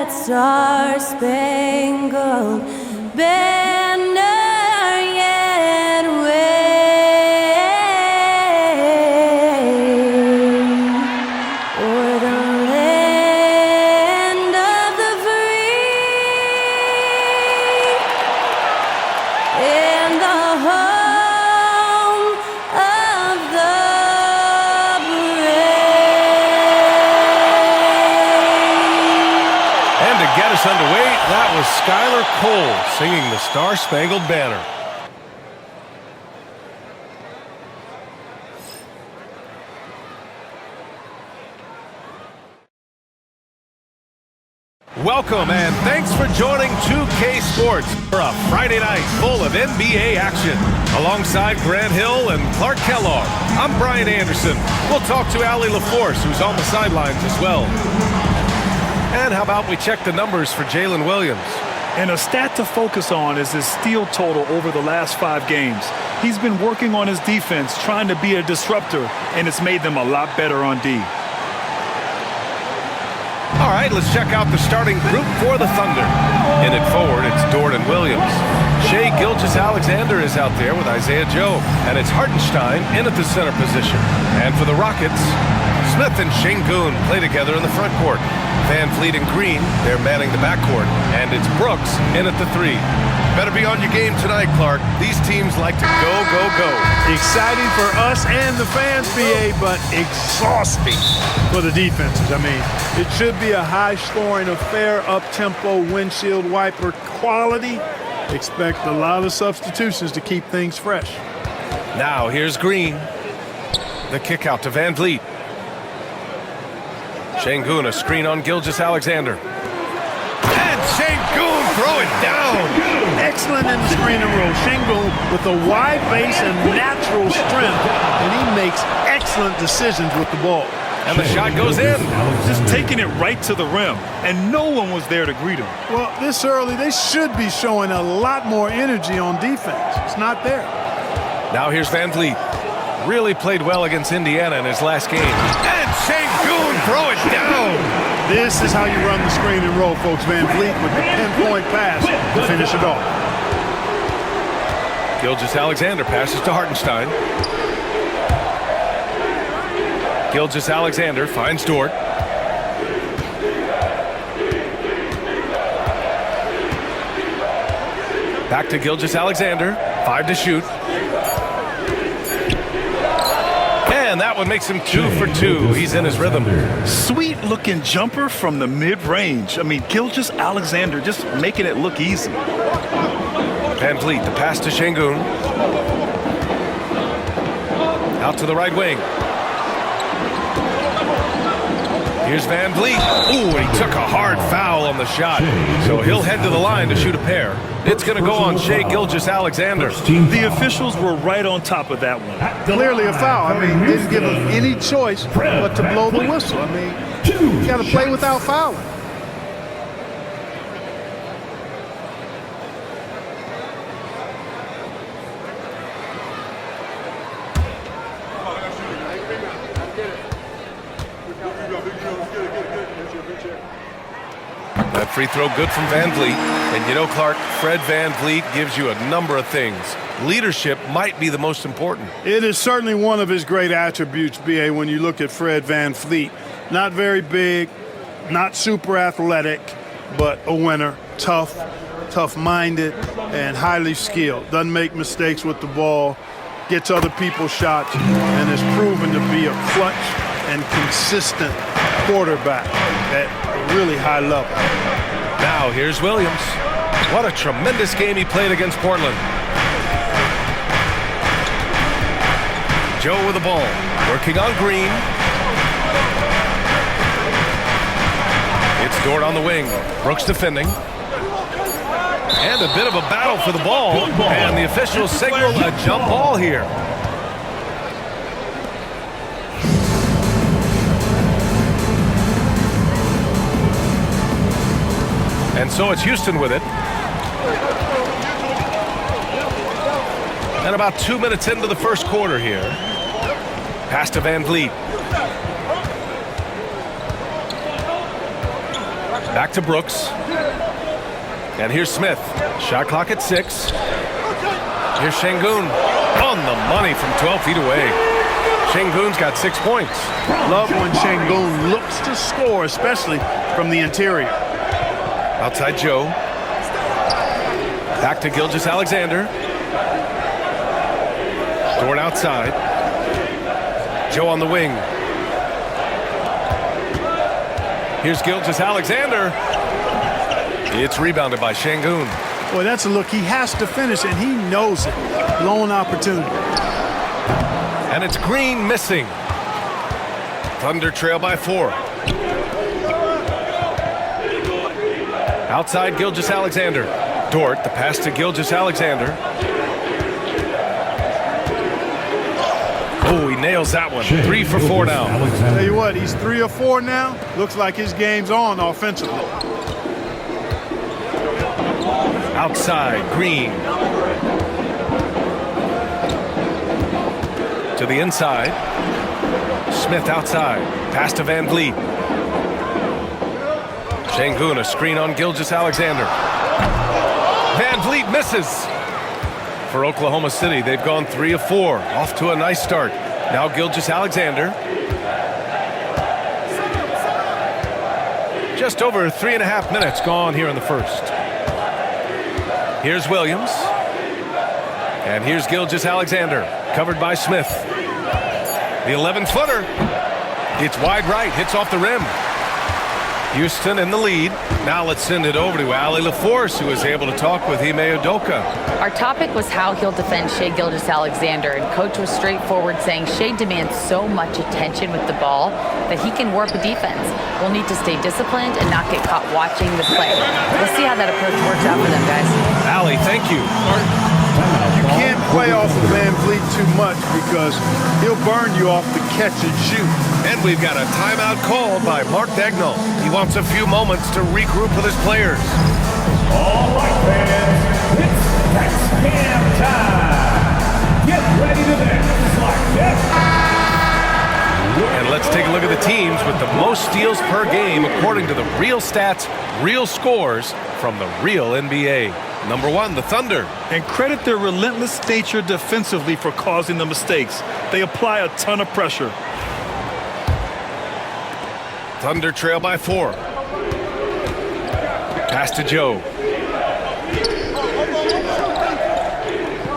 that star-spangled banner yet wave o'er the land of the free and the home of the brave. And to get us underway, that was Skylar Cole singing the Star-Spangled Banner. Welcome and thanks for joining 2K Sports for a Friday night full of NBA action. Alongside Grant Hill and Clark Kellogg, I'm Brian Anderson. We'll talk to Allie LaForce, who's on the sidelines as well. And how about we check the numbers for Jalen Williams? And a stat to focus on is his steal total over the last 5 games. He's been working on his defense, trying to be a disruptor, and it's made them a lot better on D. All right, let's check out the starting group for the Thunder. In it forward, it's Dort and Williams. Shai Gilgeous-Alexander is out there with Isaiah Joe, and it's Hartenstein in at the center position. And for the Rockets, Smith and Şengün play together in the front court. Van Vliet and Green, they're manning the backcourt. And it's Brooks in at the 3. Better be on your game tonight, Clark. These teams like to go, go, go. Exciting for us and the fans, BA, but exhausting for the defenses. I mean, it should be a high-scoring affair, up-tempo, windshield wiper quality. Expect a lot of substitutions to keep things fresh. Now, here's Green. The kick out to Van Vliet. Şengün, a screen on Gilgeous-Alexander. And Şengün throw it down. Excellent in the screen and roll. Şengün with a wide base and natural strength, and he makes excellent decisions with the ball. And the shot goes in. Just taking it right to the rim, and no one was there to greet him. Well, this early, they should be showing a lot more energy on defense. It's not there. Now here's Van Vliet. Really played well against Indiana in his last game. And Şengün throw it down. This is how you run the screen and roll, folks. Van Vliet with the pinpoint pass to finish it off. Gilgeous-Alexander passes to Hartenstein. Gilgeous-Alexander finds Dort. Back to Gilgeous-Alexander. 5 to shoot. And that one makes him 2 for 2. He's in his rhythm. Sweet-looking jumper from the mid-range. I mean, Gilgeous-Alexander just making it look easy. Van Vliet, the pass to Şengün. Out to the right wing. Here's Van Vliet. Ooh, he took a hard foul on the shot. So he'll head to the line to shoot a pair. It's going to go on Shai Gilgeous-Alexander. The officials were right on top of that one. Clearly a foul. I mean, didn't give him any choice but to blow the whistle. I mean, you got to play without fouling. That free throw good from Van Vliet. And you know, Clark, Fred Van Vliet gives you a number of things. Leadership might be the most important. It is certainly one of his great attributes, B.A., when you look at Fred Van Vliet. Not very big, not super athletic, but a winner, tough-minded, and highly skilled. Doesn't make mistakes with the ball, gets other people's shots, and has proven to be a clutch and consistent quarterback at a really high level. Now here's Williams. What a tremendous game he played against Portland. Joe with the ball, working on Green. It's Dort on the wing. Brooks defending. And a bit of a battle for the ball. And the officials signal a jump ball here. And so it's Houston with it. And about 2 minutes into the first quarter here. Pass to Van Vliet. Back to Brooks. And here's Smith. Shot clock at 6. Here's Şengün. On the money from 12 feet away. Şengün's got 6 points. Love when Şengün looks to score, especially from the interior. Outside Joe. Back to Gilgeous-Alexander. Dort outside. Joe on the wing. Here's Gilgeous-Alexander. It's rebounded by Şengün. Boy, that's a look he has to finish, and he knows it. Blown opportunity. And it's Green missing. Thunder trail by 4. Outside Gilgeous-Alexander. Dort, the pass to Gilgeous-Alexander. Oh, he nails that one. 3 for 4 now. Tell you what, he's 3 or 4 now. Looks like his game's on offensively. Outside, Green. To the inside. Smith outside. Pass to Van Vliet. Şengün, a screen on Gilgeous-Alexander. Van Vliet misses. For Oklahoma City, they've gone 3 of 4. Off to a nice start. Now Gilgeous-Alexander. Just over 3.5 minutes gone here in the first. Here's Williams. And here's Gilgeous-Alexander. Covered by Smith. The 11-footer. It's wide right. Hits off the rim. Houston in the lead. Now let's send it over to Allie LaForce, who is able to talk with Ime Udoka. Our topic was how he'll defend Shai Gilgeous-Alexander, and coach was straightforward, saying Shai demands so much attention with the ball that he can warp a defense. We'll need to stay disciplined and not get caught watching the play. We'll see how that approach works out for them, guys. Allie, thank you. You can't play off of Van Vliet too much because he'll burn you off the catch and shoot. And we've got a timeout called by Mark Daigneault. He wants a few moments to regroup with his players. All right, fans, it's X-Cam time. Get ready to dance like this. And let's take a look at the teams with the most steals per game according to the real stats, real scores from the real NBA. Number 1, the Thunder. And credit their relentless nature defensively for causing the mistakes. They apply a ton of pressure. Thunder trail by 4. Pass to Joe.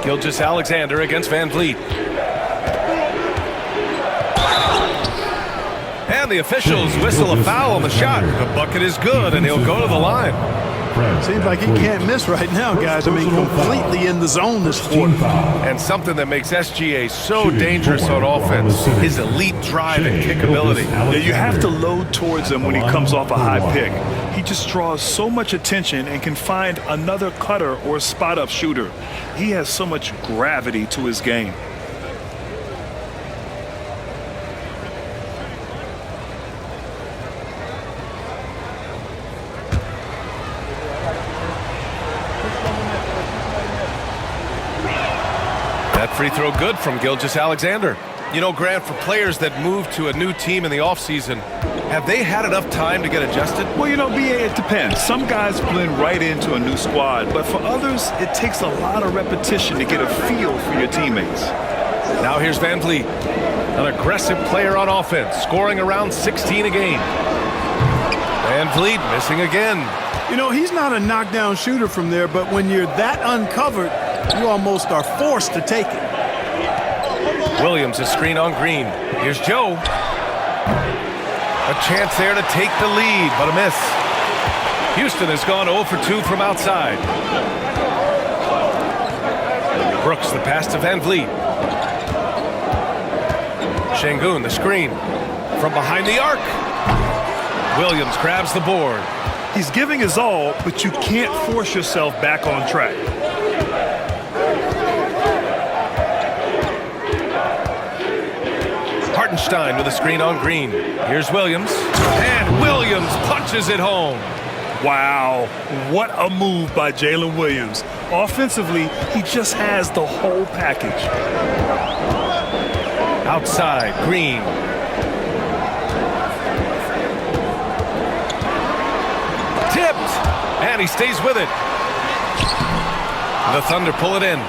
Gilgeous-Alexander against Van Vliet. And the officials whistle a foul on the shot. The bucket is good, and he'll go to the line. Seems like he can't miss right now, guys. I mean, completely in the zone this quarter. And something that makes SGA so dangerous on offense, his elite drive and kick ability. Yeah, you have to load towards him when he comes off a high pick. He just draws so much attention and can find another cutter or spot-up shooter. He has so much gravity to his game. Free throw good from Gilgeous-Alexander. You know, Grant, for players that move to a new team in the offseason, have they had enough time to get adjusted? Well, you know, BA, it depends. Some guys blend right into a new squad, but for others, it takes a lot of repetition to get a feel for your teammates. Now here's Van Vliet, an aggressive player on offense, scoring around 16 a game. Van Vliet missing again. You know, he's not a knockdown shooter from there, but when you're that uncovered, you almost are forced to take it. Williams, a screen on Green. Here's Joe. A chance there to take the lead, but a miss. Houston has gone 0 for 2 from outside. Brooks, the pass to Van Vliet. Şengün, the screen. From behind the arc. Williams grabs the board. He's giving his all, but you can't force yourself back on track. Hartenstein with a screen on Green. Here's Williams. And Williams punches it home. Wow, what a move by Jalen Williams. Offensively, he just has the whole package. Outside, Green. tipped, and he stays with it. The Thunder pull it in,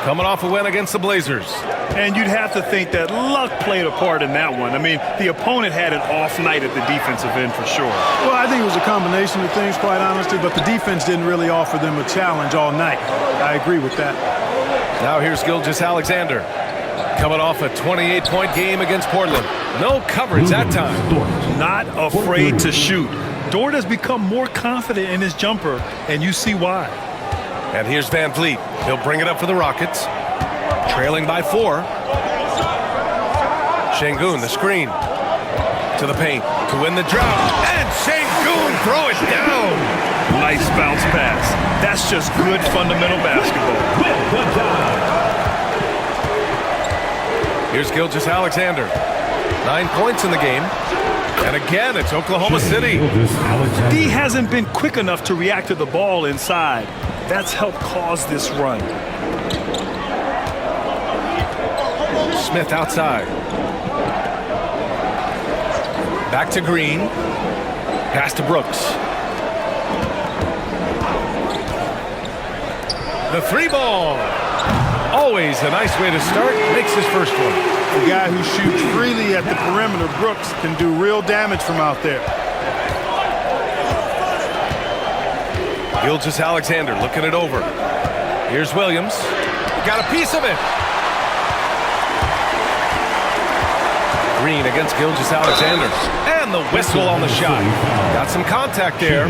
coming off a win against the Blazers. And you'd have to think that luck played a part in that one. I mean, the opponent had an off night at the defensive end for sure. Well, I think it was a combination of things, quite honestly, but the defense didn't really offer them a challenge all night. I agree with that. Now here's Gilgeous-Alexander, coming off a 28-point game against Portland. No coverage that time. Not afraid to shoot. Dort has become more confident in his jumper, and you see why. And here's Van Vliet. He'll bring it up for the Rockets. Trailing by 4. Şengün, the screen. To the paint to win the drought. And Şengün throw it down. Nice bounce pass. That's just good fundamental basketball. Here's Gilgeous-Alexander. 9 points in the game. And again, it's Oklahoma City. He hasn't been quick enough to react to the ball inside. That's helped cause this run. Smith outside. Back to Green. Pass to Brooks. The 3-ball. Always a nice way to start. Makes his first one. The guy who shoots freely at the perimeter, Brooks, can do real damage from out there. Gilgeous-Alexander looking it over. Here's Williams. Got a piece of it. Green against Gilgeous-Alexander. And the whistle on the shot. Got some contact there.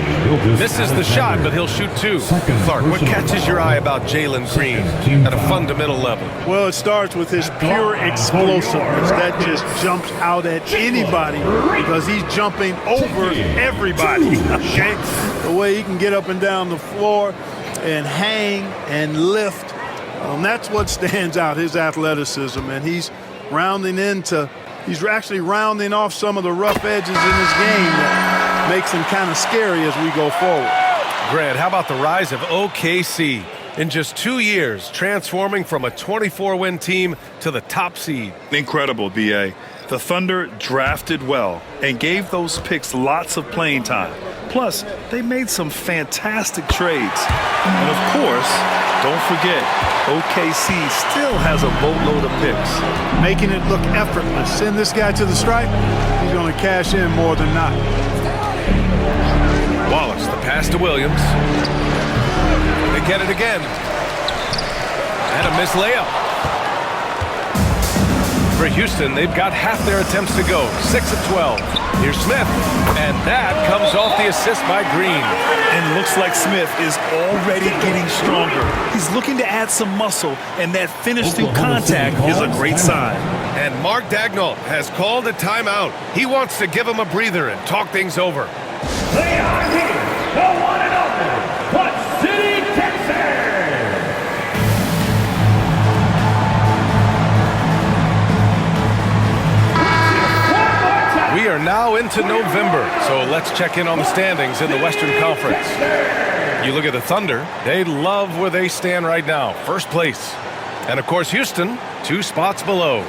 Misses the shot, but he'll shoot 2. Clark, what catches your eye about Jalen Green at a fundamental level? Well, it starts with his pure explosiveness. That just jumps out at anybody because he's jumping over everybody. Okay? The way he can get up and down the floor and hang and lift. That's what stands out, his athleticism. And he's actually rounding off some of the rough edges in his game that makes him kind of scary as we go forward. Grant, how about the rise of OKC? In just 2 years, transforming from a 24-win team to the top seed. Incredible, B.A. The Thunder drafted well and gave those picks lots of playing time. Plus, they made some fantastic trades. And of course, don't forget, OKC still has a boatload of picks. Making it look effortless. Send this guy to the stripe, he's going to cash in more than not. Wallace, the pass to Williams. They get it again. And a missed layup. For Houston, they've got half their attempts to go. 6 of 12. Here's Smith. And that comes off the assist by Green. And looks like Smith is already getting stronger. He's looking to add some muscle, and that finish through contact is a great sign. And Mark Daigneault has called a timeout. He wants to give him a breather and talk things over. They are here, the one and only, the City Texans. We are now into November, so let's check in on the standings in the Western Conference. You look at the Thunder, they love where they stand right now, first place. And of course, Houston, 2 spots below.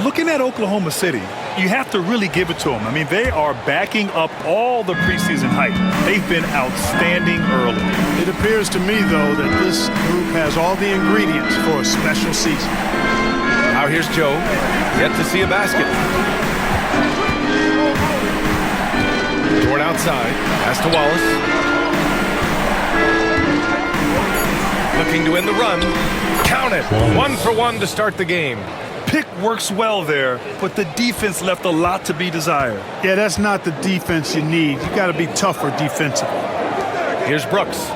Looking at Oklahoma City, you have to really give it to them. I mean, they are backing up all the preseason hype. They've been outstanding early. It appears to me, though, that this group has all the ingredients for a special season. Now here's Joe, yet to see a basket. Toward outside, pass to Wallace. Looking to end the run. Count it. 1 for 1 to start the game. Pick works well there, but the defense left a lot to be desired. Yeah, that's not the defense you need. You got to be tougher defensively. Here's Brooks.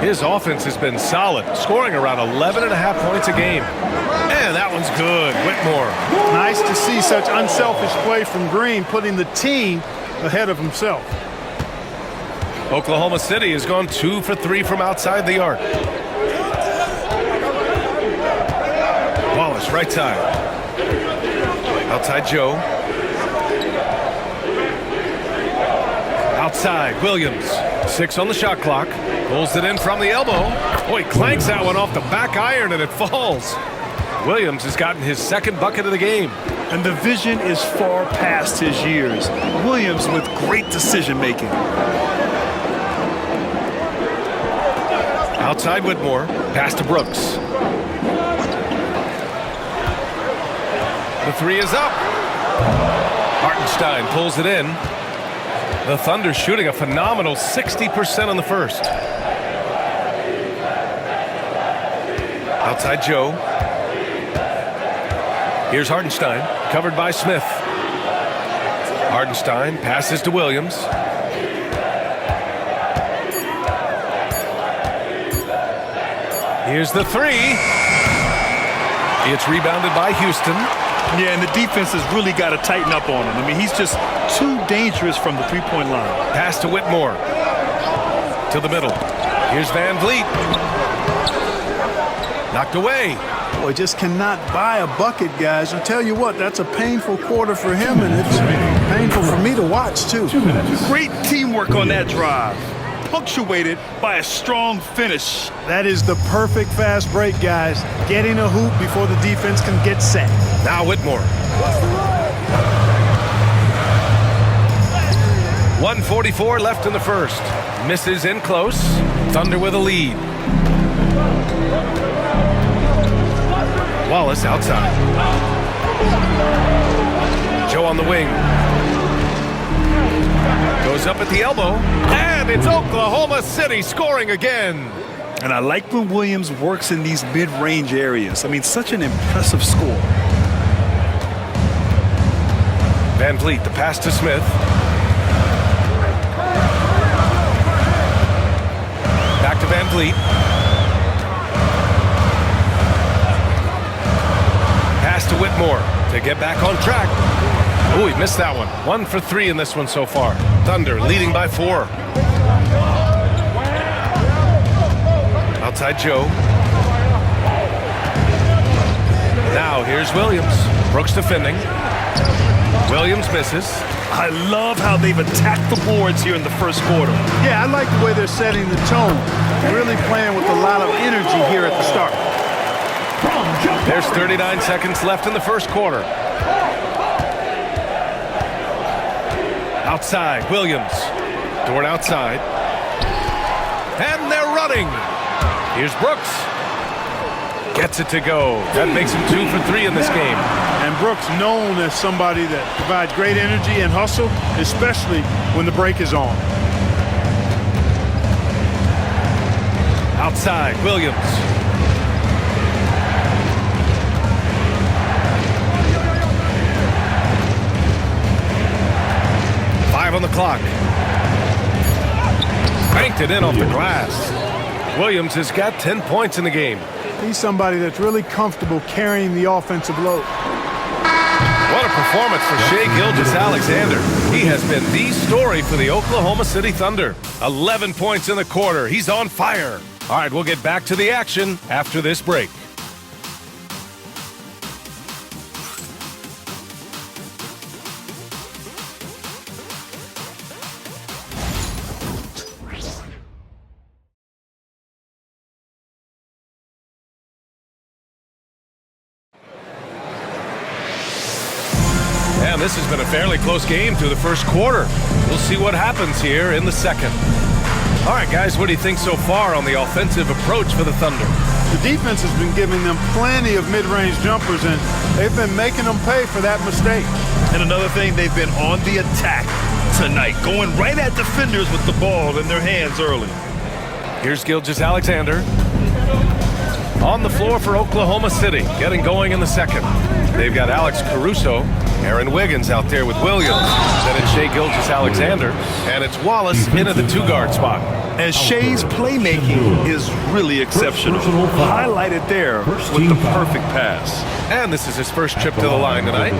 His offense has been solid, scoring around 11.5 points a game. And that one's good. Whitmore. Nice to see such unselfish play from Green, putting the team ahead of himself. Oklahoma City has gone 2 for 3 from outside the arc. Wallace, right side. Outside Joe. Outside, Williams. 6 on the shot clock. Pulls it in from the elbow. Boy, clanks that one off the back iron and it falls. Williams has gotten his 2nd bucket of the game. And the vision is far past his years. Williams with great decision-making. Outside Whitmore. Pass to Brooks. The three is up. Hartenstein pulls it in. The Thunder shooting a phenomenal 60% on the first. Outside Joe. Here's Hartenstein, covered by Smith. Hartenstein passes to Williams. Here's the three. It's rebounded by Houston. Yeah, and the defense has really got to tighten up on him. I mean, he's just too dangerous from the three-point line. Pass to Whitmore. To the middle. Here's Van Vliet. Knocked away. Boy, just cannot buy a bucket, guys. I tell you what, that's a painful quarter for him, and it's painful for me to watch, too. Great teamwork on that drive, punctuated by a strong finish. That is the perfect fast break, guys. Getting a hoop before the defense can get set. Now Whitmore. 1:44 left in the first. Misses in close. Thunder with a lead. Wallace outside. Joe on the wing. Goes up at the elbow. And it's Oklahoma City scoring again. And I like when Williams works in these mid-range areas. I mean, such an impressive score. Van Vliet, the pass to Smith. Back to Van Vliet. Pass to Whitmore to get back on track. Oh, he missed that one. 1 for 3 in this one so far. Thunder leading by 4. Outside Joe. Now here's Williams. Brooks defending. Williams misses. I love how they've attacked the boards here in the first quarter. Yeah, I like the way they're setting the tone. Really playing with a lot of energy here at the start. There's 39 seconds left in the first quarter. Outside, Williams. Dort outside. And they're running. Here's Brooks. Gets it to go. That makes him 2 for 3 in this game. And Brooks known as somebody that provides great energy and hustle, especially when the break is on. Outside, Williams. On the clock. Banked it in off the glass. Williams has got 10 points in the game. He's somebody that's really comfortable carrying the offensive load. What a performance for Shai Gilgeous-Alexander. He has been the story for the Oklahoma City Thunder. 11 points in the quarter. He's on fire. All right, we'll get back to the action after this break. And this has been a fairly close game through the first quarter. We'll see what happens here in the second. All right, guys, what do you think so far on the offensive approach for the Thunder? The defense has been giving them plenty of mid-range jumpers, and they've been making them pay for that mistake. And another thing, they've been on the attack tonight, going right at defenders with the ball in their hands early. Here's Gilgeous-Alexander. On the floor for Oklahoma City, getting going in the second. They've got Alex Caruso, Aaron Wiggins out there with Williams. Then it's Shai Gilgeous-Alexander, and it's Wallace into the two-guard spot. And Shai's playmaking is really exceptional. Highlighted there with the perfect pass. And this is his first trip to the line tonight.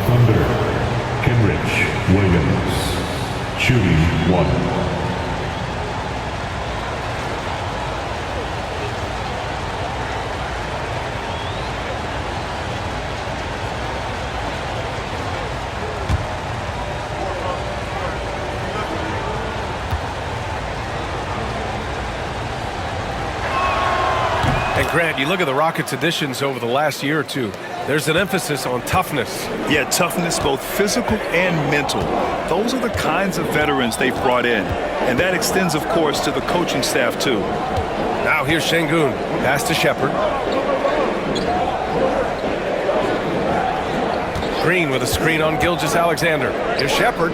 Kenrich Williams, shooting 1. And Grant, you look at the Rockets' additions over the last year or two. There's an emphasis on toughness. Yeah, toughness, both physical and mental. Those are the kinds of veterans they've brought in. And that extends, of course, to the coaching staff, too. Now here's Şengün. Pass to Shepherd. Green with a screen on Gilgeous-Alexander. Here's Shepherd.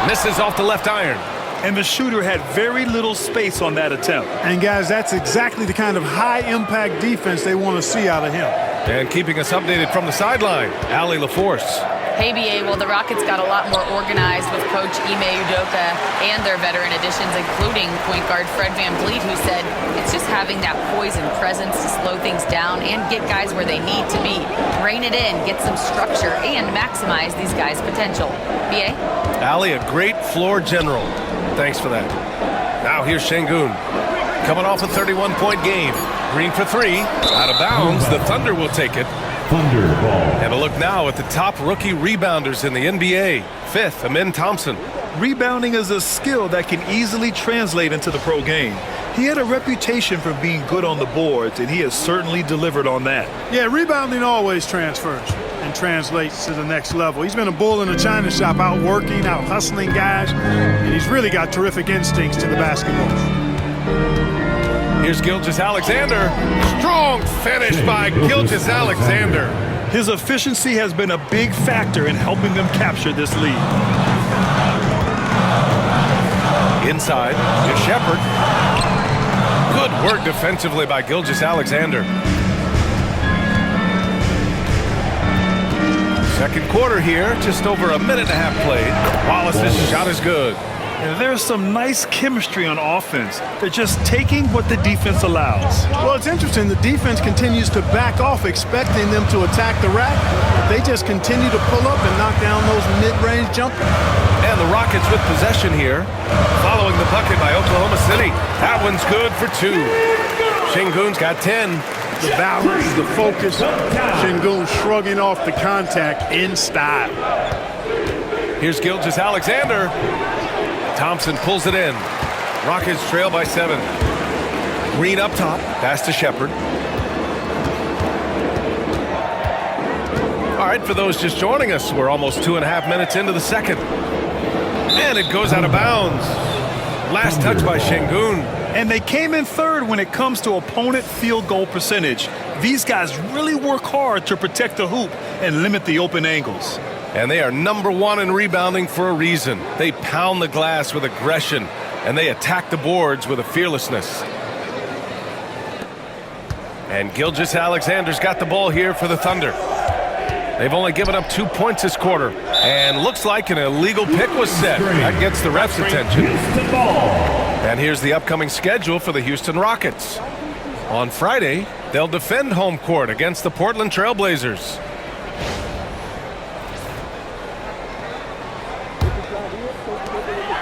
Misses off the left iron. And the shooter had very little space on that attempt. And guys, that's exactly the kind of high-impact defense they want to see out of him. And keeping us updated from the sideline, Allie LaForce. Hey, BA, well, the Rockets got a lot more organized with Coach Ime Udoka and their veteran additions, including point guard Fred VanVleet, who said it's just having that poise and presence to slow things down and get guys where they need to be. Rein it in, get some structure, and maximize these guys' potential. BA? Allie, a great floor general. Thanks for that. Now here's Şengün. Coming off a 31-point game. Green for three. Out of bounds. The Thunder will take it. Thunder ball. And a look now at the top rookie rebounders in the NBA. Fifth, Amin Thompson. Rebounding is a skill that can easily translate into the pro game. He had a reputation for being good on the boards, and he has certainly delivered on that. Yeah, rebounding always transfers and translates to the next level. He's been a bull in a china shop, out working, out hustling guys, and he's really got terrific instincts to the basketball. Here's Gilgeous-Alexander. Strong finish by Gilgeous-Alexander. His efficiency has been a big factor in helping them capture this lead. Inside, here's Shepherd. Good work defensively by Gilgeous-Alexander. Second quarter here, just over a minute and a half played. Wallace's shot is good. And there's some nice chemistry on offense. They're just taking what the defense allows. Well, it's interesting. The defense continues to back off, expecting them to attack the rack. They just continue to pull up and knock down those mid-range jumpers. And the Rockets with possession here, following the bucket by Oklahoma City. That one's good for two. Şengün's got 10. The balance, the focus. Şengün shrugging off the contact in style. Here's Gilgeous-Alexander. Thompson pulls it in. Rockets trail by 7. Green up top. Pass to Shepherd. All right, for those just joining us, we're almost 2.5 minutes into the second. And it goes out of bounds. Last touch by Şengün. And they came in third when it comes to opponent field goal percentage. These guys really work hard to protect the hoop and limit the open angles. And they are number 1 in rebounding for a reason. They pound the glass with aggression, and they attack the boards with a fearlessness. And Gilgeous-Alexander's got the ball here for the Thunder. They've only given up 2 points this quarter. And looks like an illegal pick was set. That gets the ref's attention. And here's the upcoming schedule for the Houston Rockets. On Friday, they'll defend home court against the Portland Trail Blazers.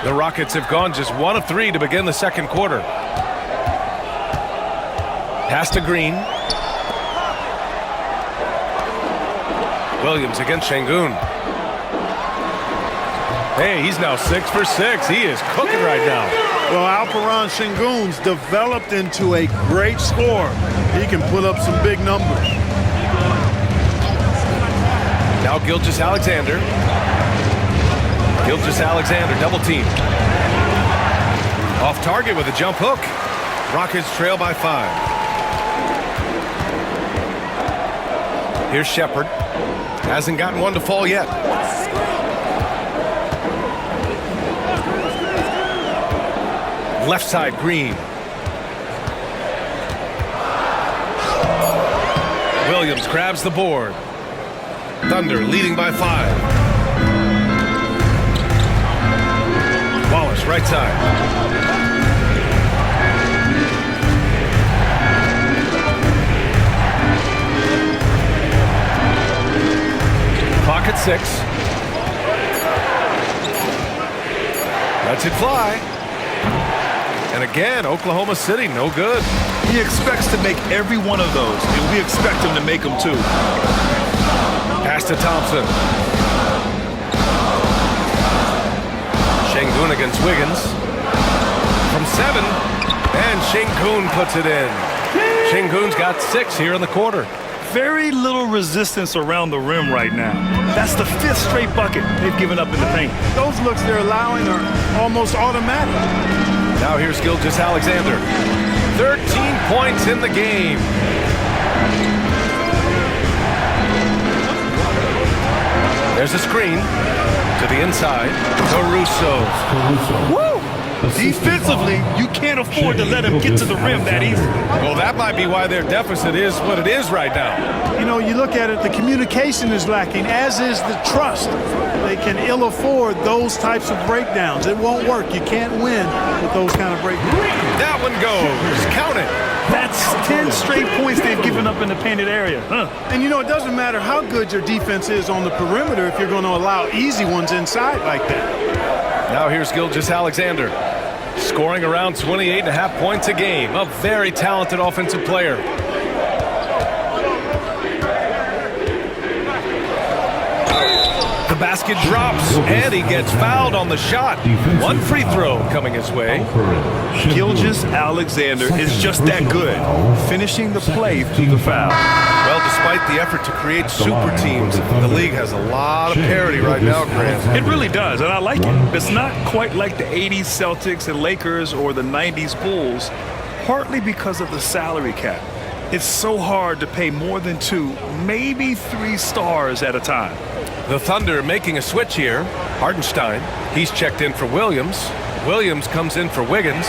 The Rockets have gone just 1 of 3 to begin the second quarter. Pass to Green. Williams against Şengün. Hey, he's now 6 for 6. He is cooking right now. Well, Alperen Şengün's developed into a great scorer. He can put up some big numbers. Now Gilgeous-Alexander. Gilgeous-Alexander double team. Off target with a jump hook. Rockets trail by 5. Here's Shepherd. Hasn't gotten one to fall yet. Left side, Green. Williams grabs the board. Thunder leading by 5. Wallace, right side. Clock at 6. Lets it fly. And again, Oklahoma City, no good. He expects to make every one of those, and we expect him to make them too. Pass to Thompson. Şengün against Wiggins. From 7, and Şengün puts it in. Şengün's got 6 here in the quarter. very little resistance around the rim right now. That's the 5th straight bucket they've given up in the paint. Those looks they're allowing are almost automatic. Now here's Gilgeous-Alexander. 13 points in the game. There's a screen to the inside. Caruso. Woo! Defensively, you can't afford to let him get to the rim that easy. Well, that might be why their deficit is what it is right now. You know, you look at it, the communication is lacking, as is the trust. They can ill afford those types of breakdowns. It won't work. You can't win with those kind of breakdowns. That one goes. Count it. That's 10 straight points they've given up in the painted area. And you know, it doesn't matter how good your defense is on the perimeter if you're going to allow easy ones inside like that. Now here's Gilgeous-Alexander. Scoring around 28.5 points a game. A very talented offensive player. The basket drops, and he gets fouled on the shot. One free throw coming his way. Gilgeous-Alexander is just that good, finishing the play through the foul. Well, despite the effort to create super teams, the league has a lot of parity right now, Grant. It really does, and I like it. It's not quite like the 80s Celtics and Lakers or the 90s Bulls, partly because of the salary cap. It's so hard to pay more than 2, maybe 3 stars at a time. The Thunder making a switch here. Hardenstein, he's checked in for Williams. Williams comes in for Wiggins.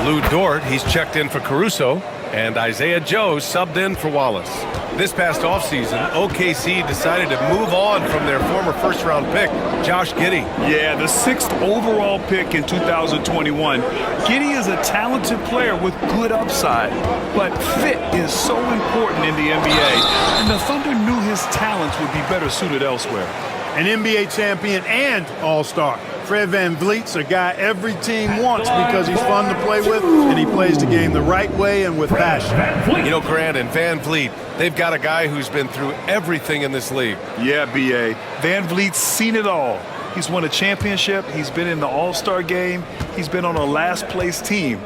Lou Dort, he's checked in for Caruso. And Isaiah Joe subbed in for Wallace. This past offseason, OKC decided to move on from their former first-round pick, Josh Giddey. Yeah, the 6th overall pick in 2021. Giddey is a talented player with good upside, but fit is so important in the NBA, and the Thunder knew his talents would be better suited elsewhere. An NBA champion and all-star. Fred VanVleet's a guy every team wants because he's fun to play with and he plays the game the right way and with passion. You know, Grant and VanVleet, they've got a guy who's been through everything in this league. Yeah, B.A. VanVleet's seen it all. He's won a championship. He's been in the All-Star game. He's been on a last-place team.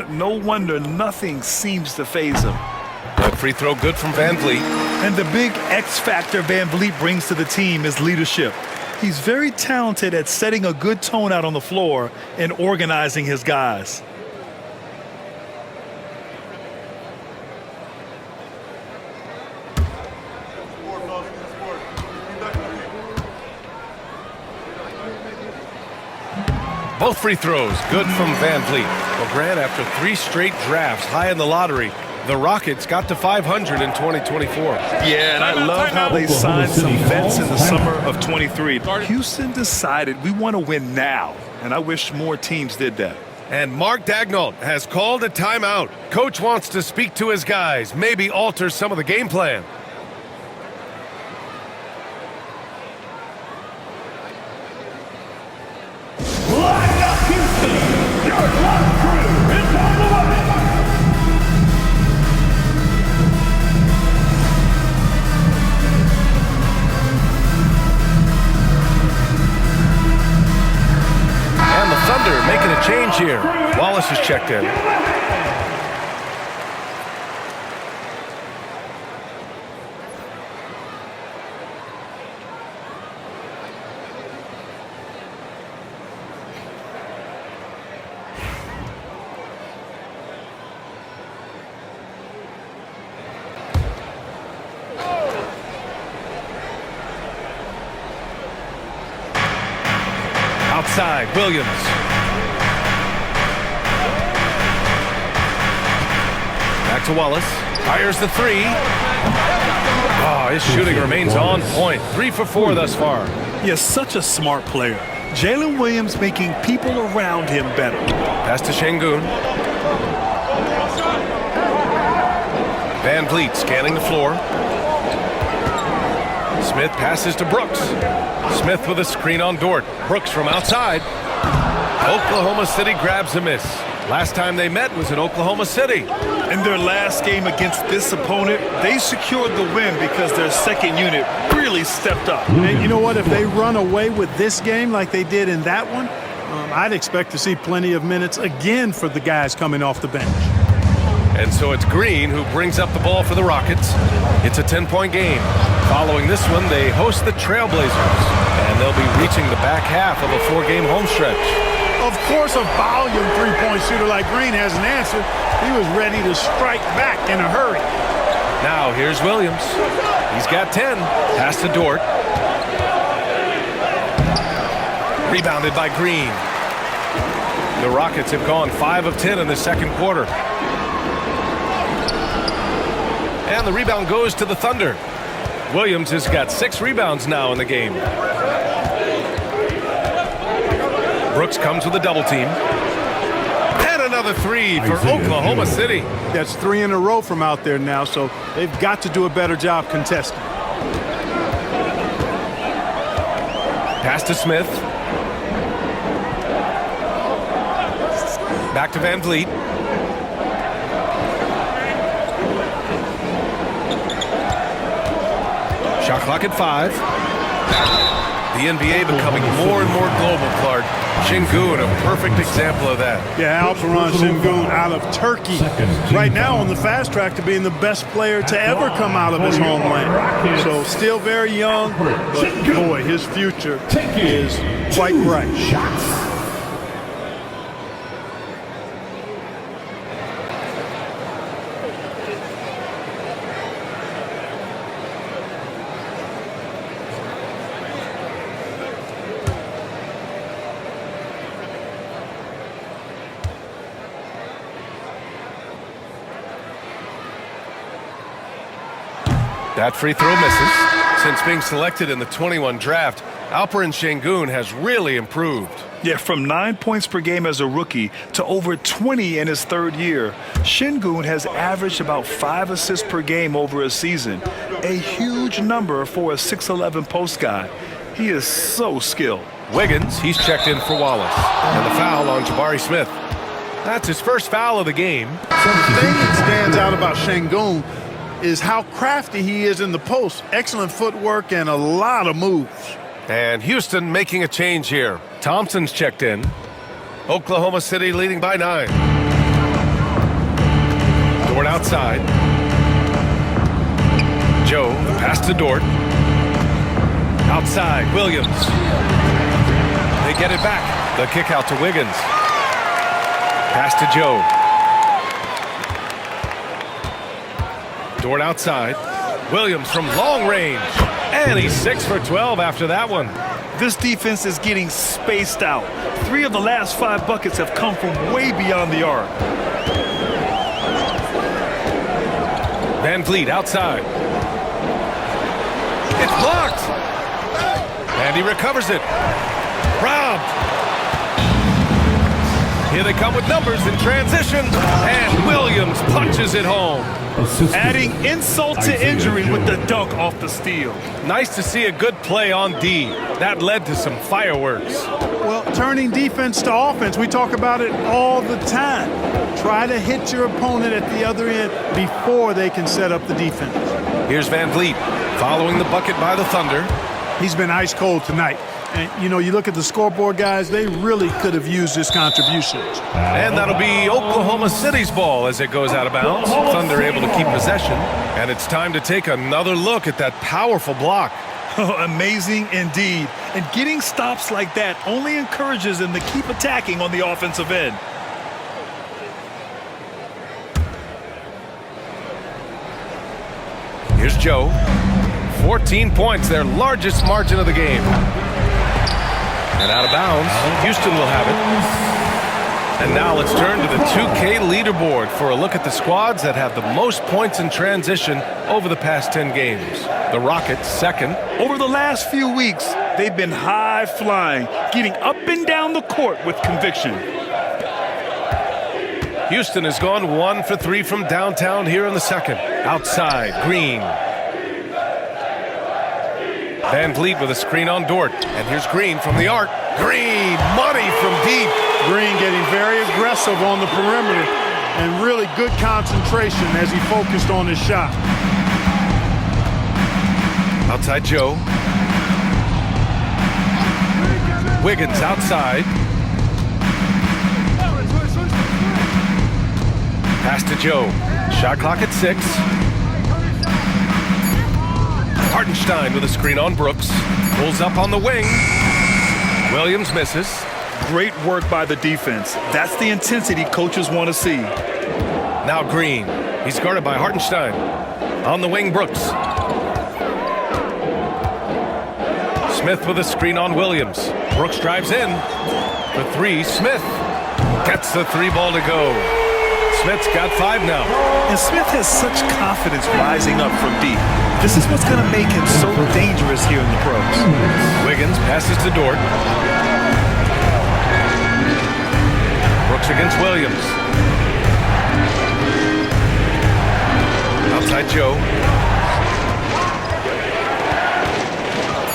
No wonder nothing seems to faze him. That free throw good from VanVleet. And the big X factor VanVleet brings to the team is leadership. He's very talented at setting a good tone out on the floor and organizing his guys. Both free throws good from VanVleet. Well, Grant, after 3 straight drafts high in the lottery, the Rockets got to 500 in 2024. Yeah, and I love how they signed some vets in the summer of 23. Houston decided we want to win now, and I wish more teams did that. And Mark Daigneault has called a timeout. Coach wants to speak to his guys, maybe alter some of the game plan. Line up Houston, your club crew is on the way. And the Thunder making a change here. Wallace is checked in. Outside, Williams. Back to Wallace. Fires the 3. Oh, his shooting remains on point. 3 for 4 thus far. He is such a smart player. Jalen Williams making people around him better. Pass to Şengün. VanVleet scanning the floor. Smith passes to Brooks. Smith with a screen on Dort. Brooks from outside. Oklahoma City grabs a miss. Last time they met was in Oklahoma City. In their last game against this opponent, they secured the win because their second unit really stepped up. And you know what? If they run away with this game like they did in that one, I'd expect to see plenty of minutes again for the guys coming off the bench. And so it's Green who brings up the ball for the Rockets. It's a 10-point game. Following this one, they host the Trailblazers, and they'll be reaching the back half of a 4-game home stretch. Of course, a volume three-point shooter like Green has an answer. He was ready to strike back in a hurry. Now here's Williams. He's got 10. Pass to Dort. Rebounded by Green. The Rockets have gone 5 of 10 in the second quarter. And the rebound goes to the Thunder. Williams has got 6 rebounds now in the game. Brooks comes with a double team. And another 3 for Oklahoma City. That's 3 in a row from out there now, so they've got to do a better job contesting. Pass to Smith. Back to Van Vliet. Shot clock at 5. The NBA becoming more and more global, Clark. Şengün, a perfect example of that. Yeah, Alperen Şengün out of Turkey. Right now on the fast track to being the best player to ever come out of his homeland. So still very young, but boy, his future is quite bright. That free throw misses. Since being selected in the 21 draft, Alperen Şengün has really improved. Yeah, from 9 points per game as a rookie to over 20 in his third year, Şengün has averaged about 5 assists per game over a season, a huge number for a 6'11 post guy. He is so skilled. Wiggins, he's checked in for Wallace. And the foul on Jabari Smith. That's his first foul of the game. So the thing that stands out about Şengün is how crafty he is in the post. Excellent footwork and a lot of moves. And Houston making a change here. Thompson's checked in. Oklahoma City leading by 9. Dort outside. Joe, the pass to Dort. Outside, Williams. They get it back. The kick out to Wiggins. Pass to Joe. Dort outside. Williams from long range. And he's 6 for 12 after that one. This defense is getting spaced out. 3 of the last 5 buckets have come from way beyond the arc. Van Vliet outside. It's blocked. And he recovers it. Robbed. Here they come with numbers in transition. And Williams punches it home. Adding insult to injury with the dunk off the steal. Nice to see a good play on D. That led to some fireworks. Well, turning defense to offense, we talk about it all the time. Try to hit your opponent at the other end before they can set up the defense. Here's Van Vliet following the bucket by the Thunder. He's been ice cold tonight. And, you know, you look at the scoreboard, guys, they really could have used his contributions. And that'll be Oklahoma City's ball as it goes out of bounds. Thunder able to keep possession. And it's time to take another look at that powerful block. Amazing indeed. And getting stops like that only encourages them to keep attacking on the offensive end. Here's Joe. 14 points, their largest margin of the game. And out of bounds, Houston will have it. And now let's turn to the 2K leaderboard for a look at the squads that have the most points in transition over the past 10 games. The Rockets, second. Over the last few weeks, they've been high-flying, getting up and down the court with conviction. Houston has gone 1 for 3 from downtown here in the second. Outside, Green. Van Vliet with a screen on Dort. And here's Green from the arc. Green, money from deep. Green getting very aggressive on the perimeter and really good concentration as he focused on his shot. Outside Joe. Wiggins outside. Pass to Joe. Shot clock at 6. Hartenstein with a screen on Brooks. Pulls up on the wing. Williams misses. Great work by the defense. That's the intensity coaches want to see. Now Green. He's guarded by Hartenstein. On the wing, Brooks. Smith with a screen on Williams. Brooks drives in. For 3, Smith gets the 3 ball to go. Smith's got 5 now. And Smith has such confidence rising up from deep. This is what's going to make him so dangerous here in the pros. Wiggins passes to Dort. Brooks against Williams. Outside Joe.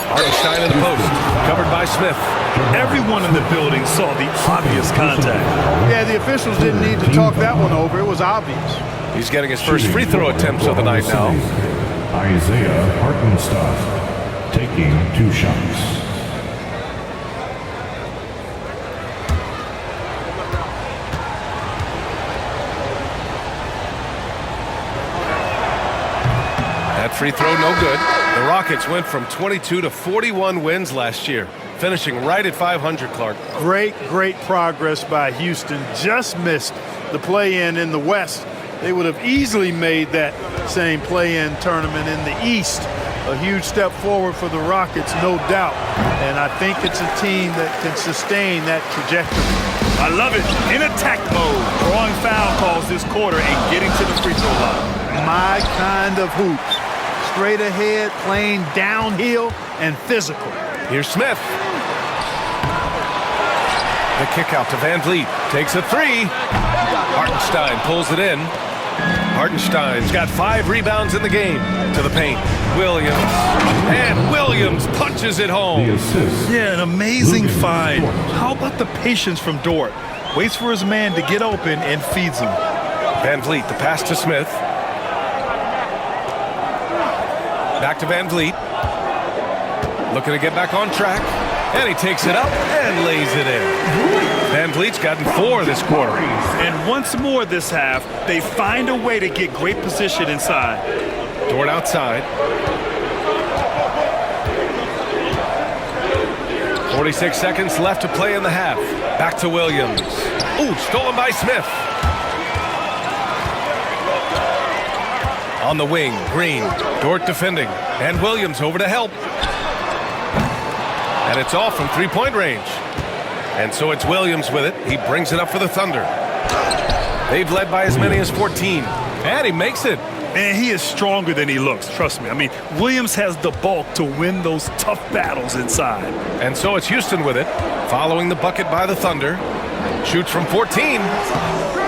Hartenstein in the post. Covered by Smith. Everyone in the building saw the obvious contact. Yeah, the officials didn't need to talk that one over. It was obvious. He's getting his first free throw attempts of the night now. Isaiah Hartenstein taking 2 shots. That free throw no good. The Rockets went from 22 to 41 wins last year, finishing right at 500, Clark. Great progress by Houston. Just missed the play-in in the West. They would have easily made that same play-in tournament in the East. A huge step forward for the Rockets, no doubt. And I think it's a team that can sustain that trajectory. I love it. In attack mode, drawing foul calls this quarter and getting to the free throw line. My kind of hoops. Straight ahead, playing downhill, and physical. Here's Smith. The kick out to Van Vliet. Takes a 3. Hartenstein pulls it in. Hartenstein's got 5 rebounds in the game. To the paint. Williams. And Williams punches it home. Yeah, an amazing find. How about the patience from Dort? Waits for his man to get open and feeds him. Van Vliet, the pass to Smith. Back to Van Vliet. Looking to get back on track. And he takes it up and lays it in. Van Vliet's gotten 4 this quarter. And once more this half, they find a way to get great position inside. Dort outside. 46 seconds left to play in the half. Back to Williams. Ooh, stolen by Smith. On the wing, Green. Dort defending. And Williams over to help. And it's off from 3-point range. And so it's Williams with it. He brings it up for the Thunder. They've led by as many as 14. And he makes it. And he is stronger than he looks, trust me. I mean, Williams has the bulk to win those tough battles inside. And so it's Houston with it. Following the bucket by the Thunder. Shoots from 14.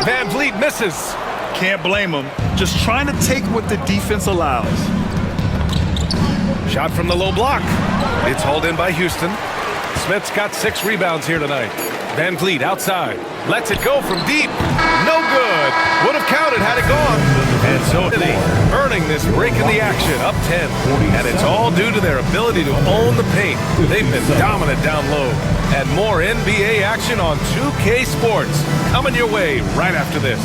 Van Vliet misses. Can't blame him. Just trying to take what the defense allows. Shot from the low block. It's hauled in by Houston. Smith's got 6 rebounds here tonight. Van Vliet outside. Lets it go from deep. No good. Would have counted had it gone. And so earning this break in the action, up 10. And it's all due to their ability to own the paint. They've been dominant down low. And more NBA action on 2K Sports. Coming your way right after this.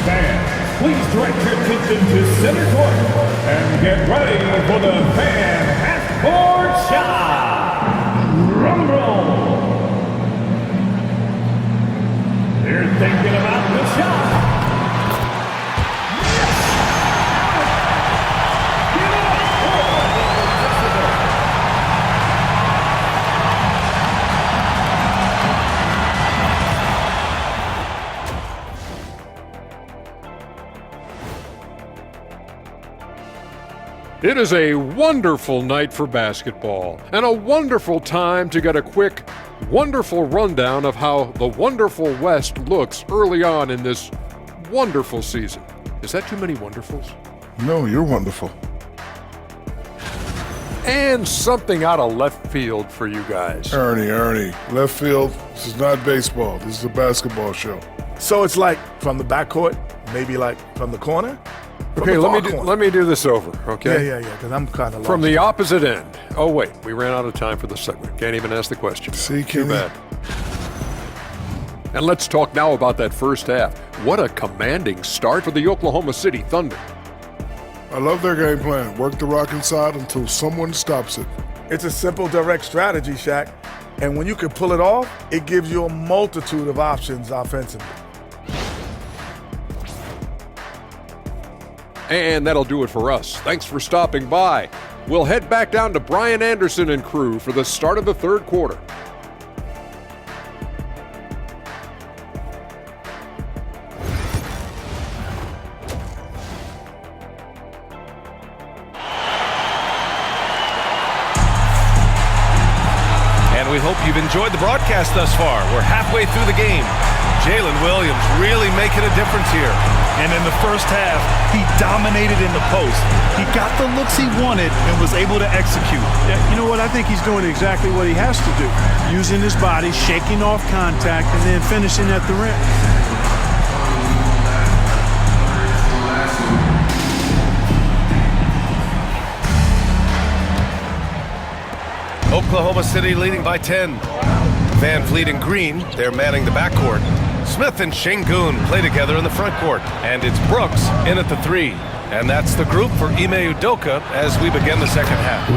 Fans, please direct your attention to center court and get ready for the fan half-court shot. Rumble. They're thinking about the shot. It is a wonderful night for basketball and a wonderful time to get a quick, wonderful rundown of how the wonderful West looks early on in this wonderful season. Is that too many wonderfuls? No, you're wonderful. And something out of left field for you guys. Ernie, left field, this is not baseball. This is a basketball show. So it's like from the backcourt, maybe like from the corner? Okay, let me do this over, okay? Yeah, because I'm kind of lost. From the opposite end. Oh, wait, we ran out of time for the segment. Can't even ask the question. See, Too Kenny? bad. And let's talk now about that first half. What a commanding start for the Oklahoma City Thunder. I love their game plan. Work the rock inside until someone stops it. It's a simple, direct strategy, Shaq. And when you can pull it off, it gives you a multitude of options offensively. And that'll do it for us. Thanks for stopping by. We'll head back down to Brian Anderson and crew for the start of the third quarter. And we hope you've enjoyed the broadcast thus far. We're halfway through the game. Jalen Williams really making a difference here. And in the first half, he dominated in the post. He got the looks he wanted and was able to execute. Yeah, you know what? I think he's doing exactly what he has to do. Using his body, shaking off contact, and then finishing at the rim. Oklahoma City leading by 10. Van Fleet and Green, they're manning the backcourt. Smith and Şengün play together in the front court. And it's Brooks in at the 3. And that's the group for Ime Udoka as we begin the second half.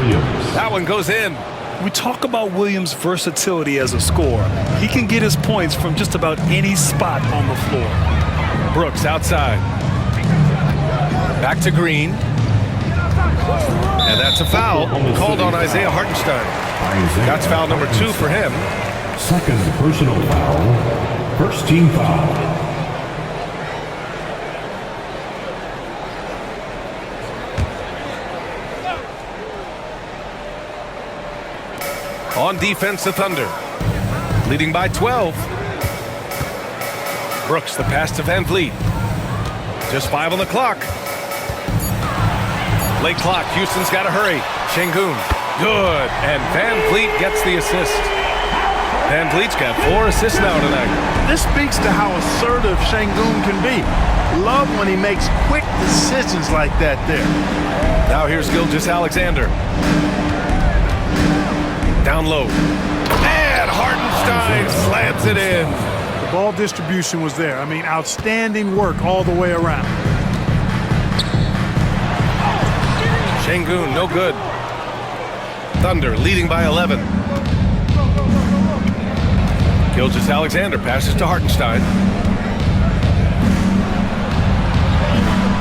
That one goes in. We talk about Williams' versatility as a scorer. He can get his points from just about any spot on the floor. Brooks outside. Back to Green. And that's a foul called on Isaiah Hartenstein. That's foul number 2 for him. Second personal foul. First team foul. On defense, the Thunder. Leading by 12. Brooks, the pass to Van Vliet. Just 5 on the clock. Late clock. Houston's got to hurry. Şengün. Good. And Van Vliet gets the assist. Van Vliet's got 4 assists now tonight. This speaks to how assertive Şengün can be. Love when he makes quick decisions like that there. Now here's Gilgeous-Alexander. Down low. And Hartenstein slams it in. The ball distribution was there. I mean, outstanding work all the way around. Şengün, no good. Thunder leading by 11. Gilgeous-Alexander passes to Hartenstein.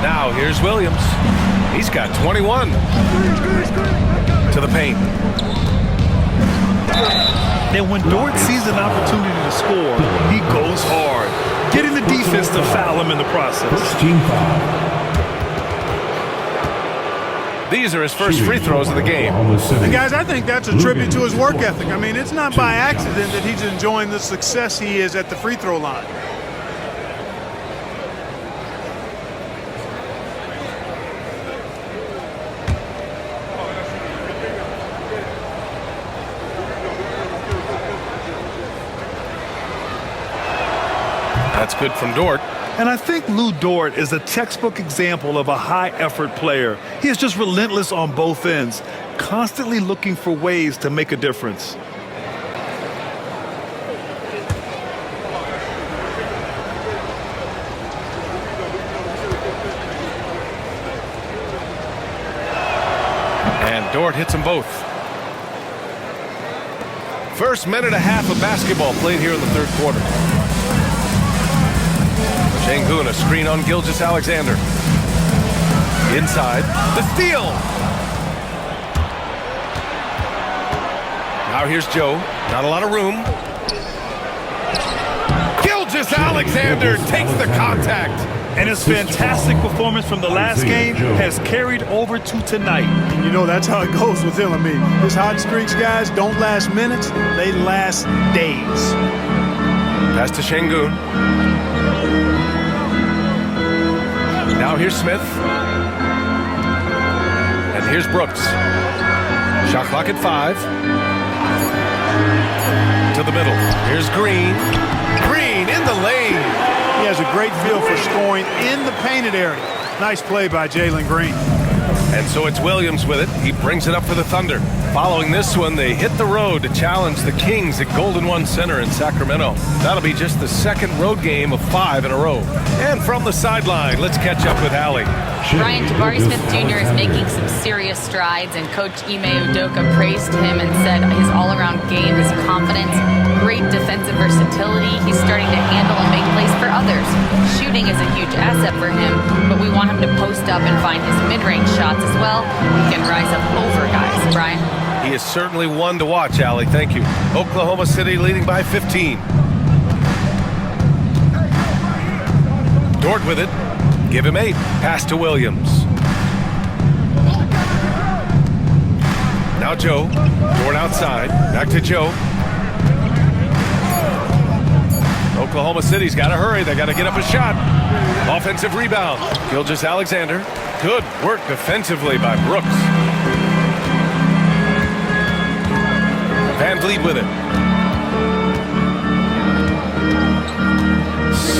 Now here's Williams. He's got 21. To the paint. And when Dort sees an opportunity to score, he goes hard, getting the defense to foul him in the process. First team foul. These are his first free throws of the game. And guys, I think that's a tribute to his work ethic. I mean, it's not by accident that he's enjoying the success he is at the free throw line. That's good from Dort. And I think Lou Dort is a textbook example of a high-effort player. He is just relentless on both ends, constantly looking for ways to make a difference. And Dort hits them both. First minute and a half of basketball played here in the third quarter. Şengün, a screen on Gilgeous-Alexander. Inside, the steal. Now here's Joe. Not a lot of room. Gilgeous-Alexander takes the contact. And his fantastic performance from the last game has carried over to tonight. And you know, that's how it goes with him. I mean, his hot streaks, guys, don't last minutes. They last days. Pass to Şengün. Now here's Smith. And here's Brooks. Shot clock at 5. To the middle. Here's Green. Green in the lane. He has a great feel for scoring in the painted area. Nice play by Jalen Green. And so it's Williams with it. He brings it up for the Thunder. Following this one, they hit the road to challenge the Kings at Golden One Center in Sacramento. That'll be just the second road game of 5 in a row. And from the sideline, let's catch up with Allie. Brian, Jabari Smith Jr. is making some serious strides, and Coach Ime Udoka praised him and said his all-around game, his confidence, great defensive versatility. He's starting to handle and make plays for others. Shooting is a huge asset for him, but we want him to post up and find his mid-range shots as well. He can rise up over guys. Brian? He is certainly one to watch, Allie. Thank you. Oklahoma City leading by 15. Dort with it. Give him 8. Pass to Williams. Now Joe. Dort outside. Back to Joe. Oklahoma City's got to hurry. They got to get up a shot. Offensive rebound. Gilgeous-Alexander. Good work defensively by Brooks. Van Vliet with it.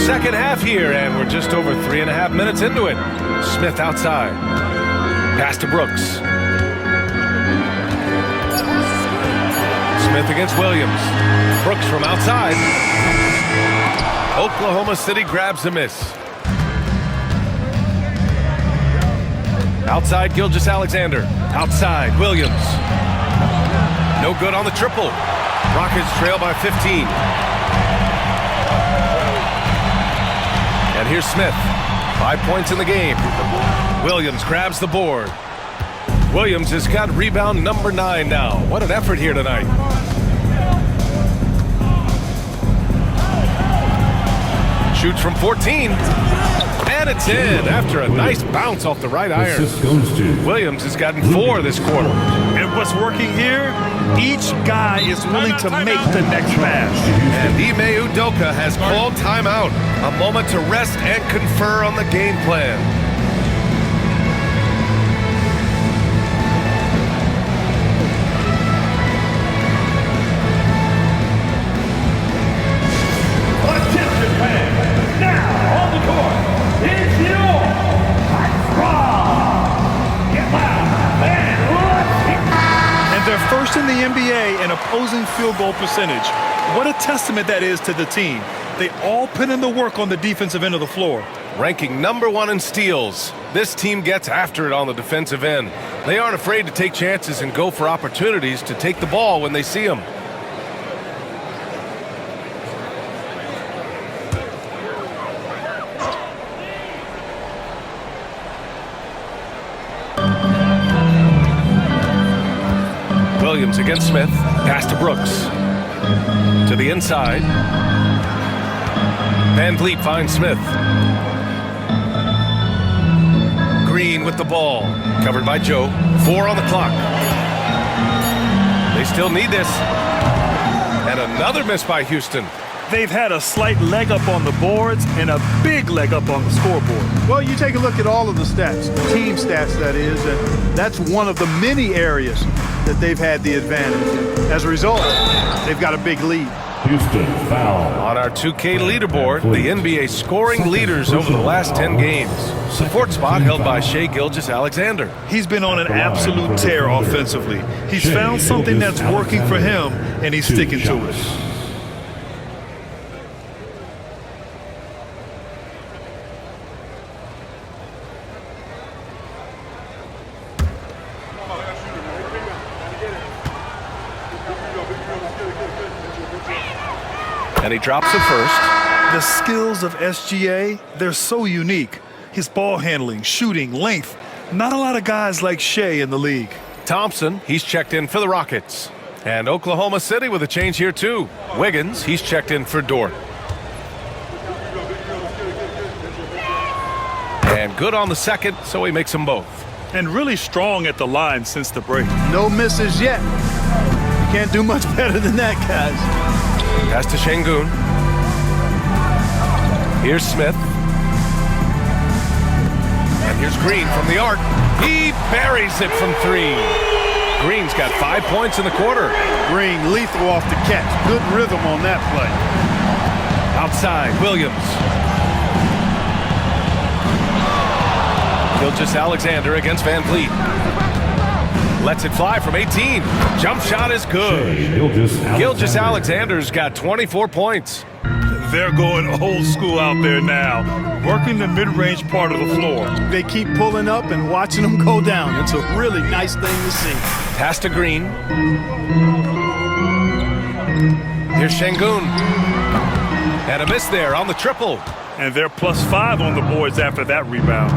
Second half here, and we're just over 3.5 minutes into it. Smith outside. Pass to Brooks. Smith against Williams. Brooks from outside. Oklahoma City grabs the miss. Outside Gilgeous-Alexander. Outside Williams. No good on the triple. Rockets trail by 15. And here's Smith. 5 points in the game. Williams grabs the board. Williams has got rebound number 9 now. What an effort here tonight. Shoots from 14. And it's in after a nice bounce off the right iron. Williams has gotten 4 this quarter. And what's working here? Each guy is willing to make the next pass. And Ime Udoka has called timeout. A moment to rest and confer on the game plan. Attention fans, now on the court, it's your Get loud and let's hear. And they're first in the NBA in opposing field goal percentage. What a testament that is to the team. They all put in the work on the defensive end of the floor. Ranking number 1 in steals. This team gets after it on the defensive end. They aren't afraid to take chances and go for opportunities to take the ball when they see them. Williams against Smith. Pass to Brooks. To the inside. Van Vliet finds Smith. Green with the ball. Covered by Joe. 4 on the clock. They still need this. And another miss by Houston. They've had a slight leg up on the boards and a big leg up on the scoreboard. Well, you take a look at all of the stats, team stats that is, and that's one of the many areas that they've had the advantage. As a result, they've got a big lead. Houston foul. On our 2K leaderboard, the NBA scoring leaders over the last 10 games. The 4th spot held by Shai Gilgeous-Alexander. He's been on an absolute tear offensively. He's found something that's working for him, and he's sticking to it. And he drops it first. The skills of SGA, they're so unique. His ball handling, shooting, length. Not a lot of guys like Shai in the league. Thompson, he's checked in for the Rockets. And Oklahoma City with a change here too. Wiggins, he's checked in for Dort. And good on the second, so he makes them both. And really strong at the line since the break. No misses yet. You can't do much better than that, guys. Pass to Şengün. Here's Smith. And here's Green from the arc. He buries it from 3. Green's got 5 points in the quarter. Green lethal off the catch. Good rhythm on that play. Outside, Williams. Gilgeous-Alexander against Van Vliet. Lets it fly from 18. Jump shot is good. Gilgeous-Alexander's got 24 points. They're going old school out there now, working the mid-range part of the floor. They keep pulling up and watching them go down. It's a really nice thing to see. Pass to Green. Here's Şengün. And a miss there on the triple. And they're +5 on the boards after that rebound.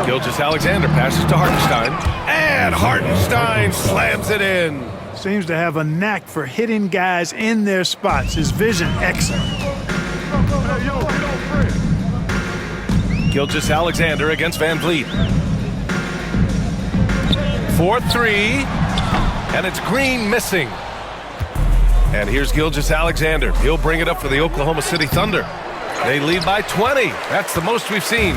Gilgeous-Alexander passes to Hartenstein. And Hartenstein slams it in. Seems to have a knack for hitting guys in their spots. His vision excellent. Gilgeous-Alexander against Van Vliet. 4-3. And it's Green missing. And here's Gilgeous-Alexander. He'll bring it up for the Oklahoma City Thunder. They lead by 20. That's the most we've seen.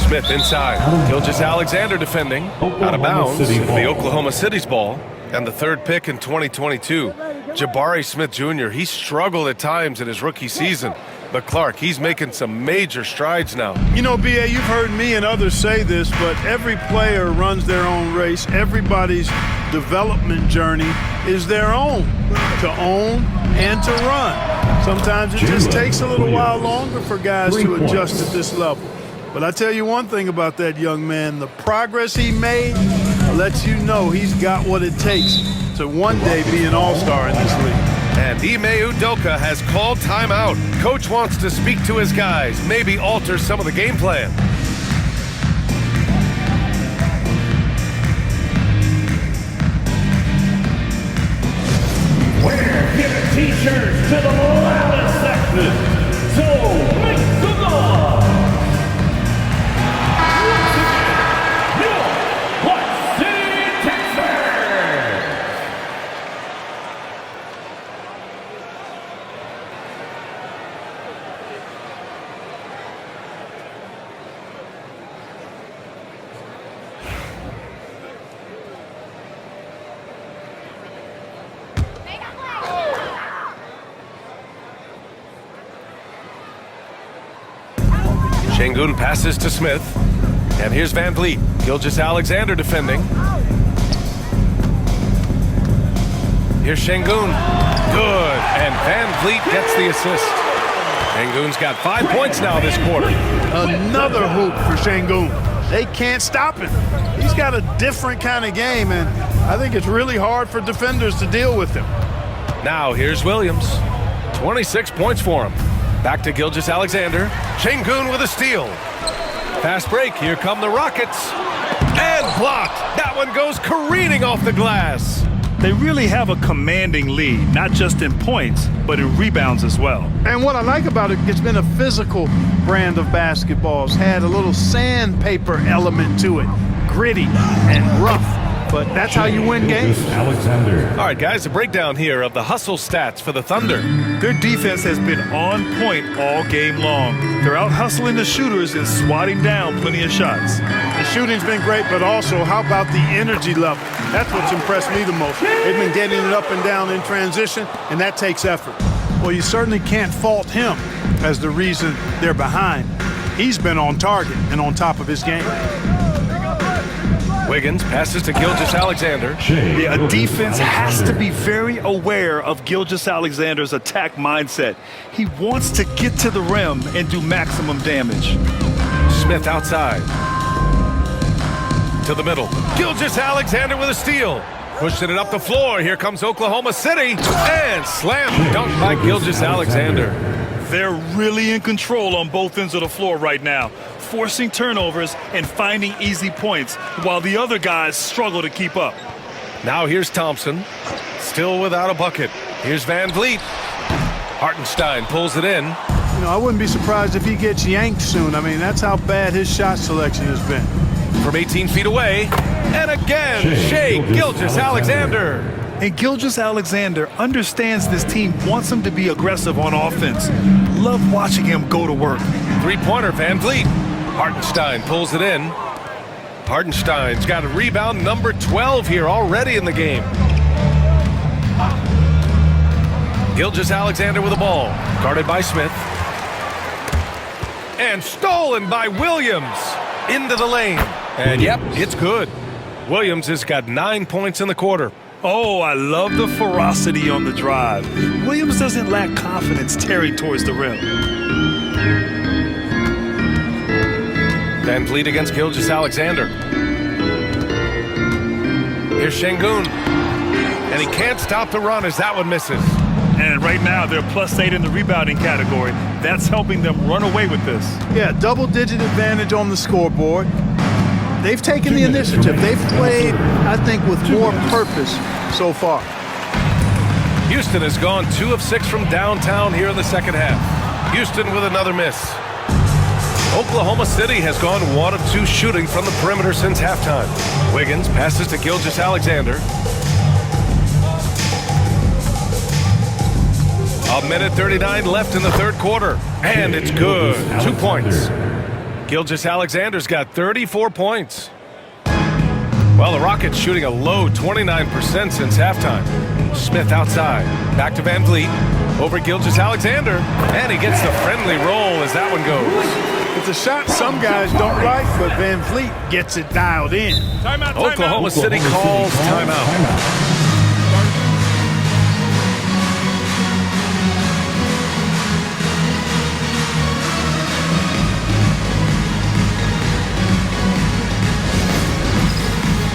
Smith inside. Gilgeous-Alexander defending. Out of bounds. The Oklahoma City's ball. And the third pick in 2022. Jabari Smith Jr., he struggled at times in his rookie season. But Clark, he's making some major strides now. You know, B.A., you've heard me and others say this, but every player runs their own race. Everybody's development journey is their own, to own and to run. Sometimes it just takes a little while longer for guys to adjust at this level. But I tell you one thing about that young man, the progress he made lets you know he's got what it takes to one day be an all-star in this league. And Ime Udoka has called timeout. Coach wants to speak to his guys, maybe alter some of the game plan. We're giving t-shirts to the loudest section. So make some noise. Şengün passes to Smith. And here's Van Vliet. Gilgeous-Alexander defending. Here's Şengün. Good. And Van Vliet gets the assist. Şengün's got 5 points now this quarter. Another hoop for Şengün. They can't stop him. He's got a different kind of game, and I think it's really hard for defenders to deal with him. Now here's Williams. 26 points for him. Back to Gilgeous-Alexander. Şengün with a steal. Fast break. Here come the Rockets. And blocked. That one goes careening off the glass. They really have a commanding lead, not just in points, but in rebounds as well. And what I like about it, it's been a physical brand of basketball. It's had a little sandpaper element to it. Gritty and rough. But that's how you win games. All right, guys, a breakdown here of the hustle stats for the Thunder. Their defense has been on point all game long. They're out hustling the shooters and swatting down plenty of shots. The shooting's been great, but also how about the energy level? That's what's impressed me the most. They've been getting it up and down in transition, and that takes effort. Well, you certainly can't fault him as the reason they're behind. He's been on target and on top of his game. Wiggins passes to Gilgeous-Alexander. Yeah, a defense has to be very aware of Gilgeous-Alexander's attack mindset. He wants to get to the rim and do maximum damage. Smith outside. To the middle. Gilgeous-Alexander with a steal. Pushing it up the floor. Here comes Oklahoma City. And slam dunk by Gilgeous-Alexander. They're really in control on both ends of the floor right now, forcing turnovers and finding easy points while the other guys struggle to keep up. Now here's Thompson, still without a bucket. Here's Van Vliet. Hartenstein pulls it in. You know, I wouldn't be surprised if he gets yanked soon. I mean, that's how bad his shot selection has been. From 18 feet away, and again, Shai Gilgeous-Alexander. And Gilgeous-Alexander understands this team wants him to be aggressive on offense. Love watching him go to work. Three-pointer, Van Vliet. Hartenstein pulls it in. Hartenstein's got a rebound number 12 here already in the game. Gilgeous-Alexander with the ball, guarded by Smith. And stolen by Williams. Into the lane. And yep, it's good. Williams has got 9 points in the quarter. Oh, I love the ferocity on the drive. Williams doesn't lack confidence tearing towards the rim. Van Vliet against Gilgeous-Alexander. Here's Şengün. And he can't stop the run as that one misses. And right now, they're +8 in the rebounding category. That's helping them run away with this. Yeah, double-digit advantage on the scoreboard. They've taken the initiative. They've played, I think, with more purpose so far. Houston has gone 2 of 6 from downtown here in the second half. Houston with another miss. Oklahoma City has gone 1 of 2 shooting from the perimeter since halftime. Wiggins passes to Gilgeous-Alexander. A minute 39 left in the third quarter. And it's good. 2 points. Gilgeous-Alexander's got 34 points. Well, the Rockets shooting a low 29% since halftime. Smith outside. Back to Van Vliet. Over Gilgeous-Alexander. And he gets the friendly roll as that one goes. It's a shot some guys don't like, but Van Vliet gets it dialed in. Timeout, Oklahoma City calls timeout.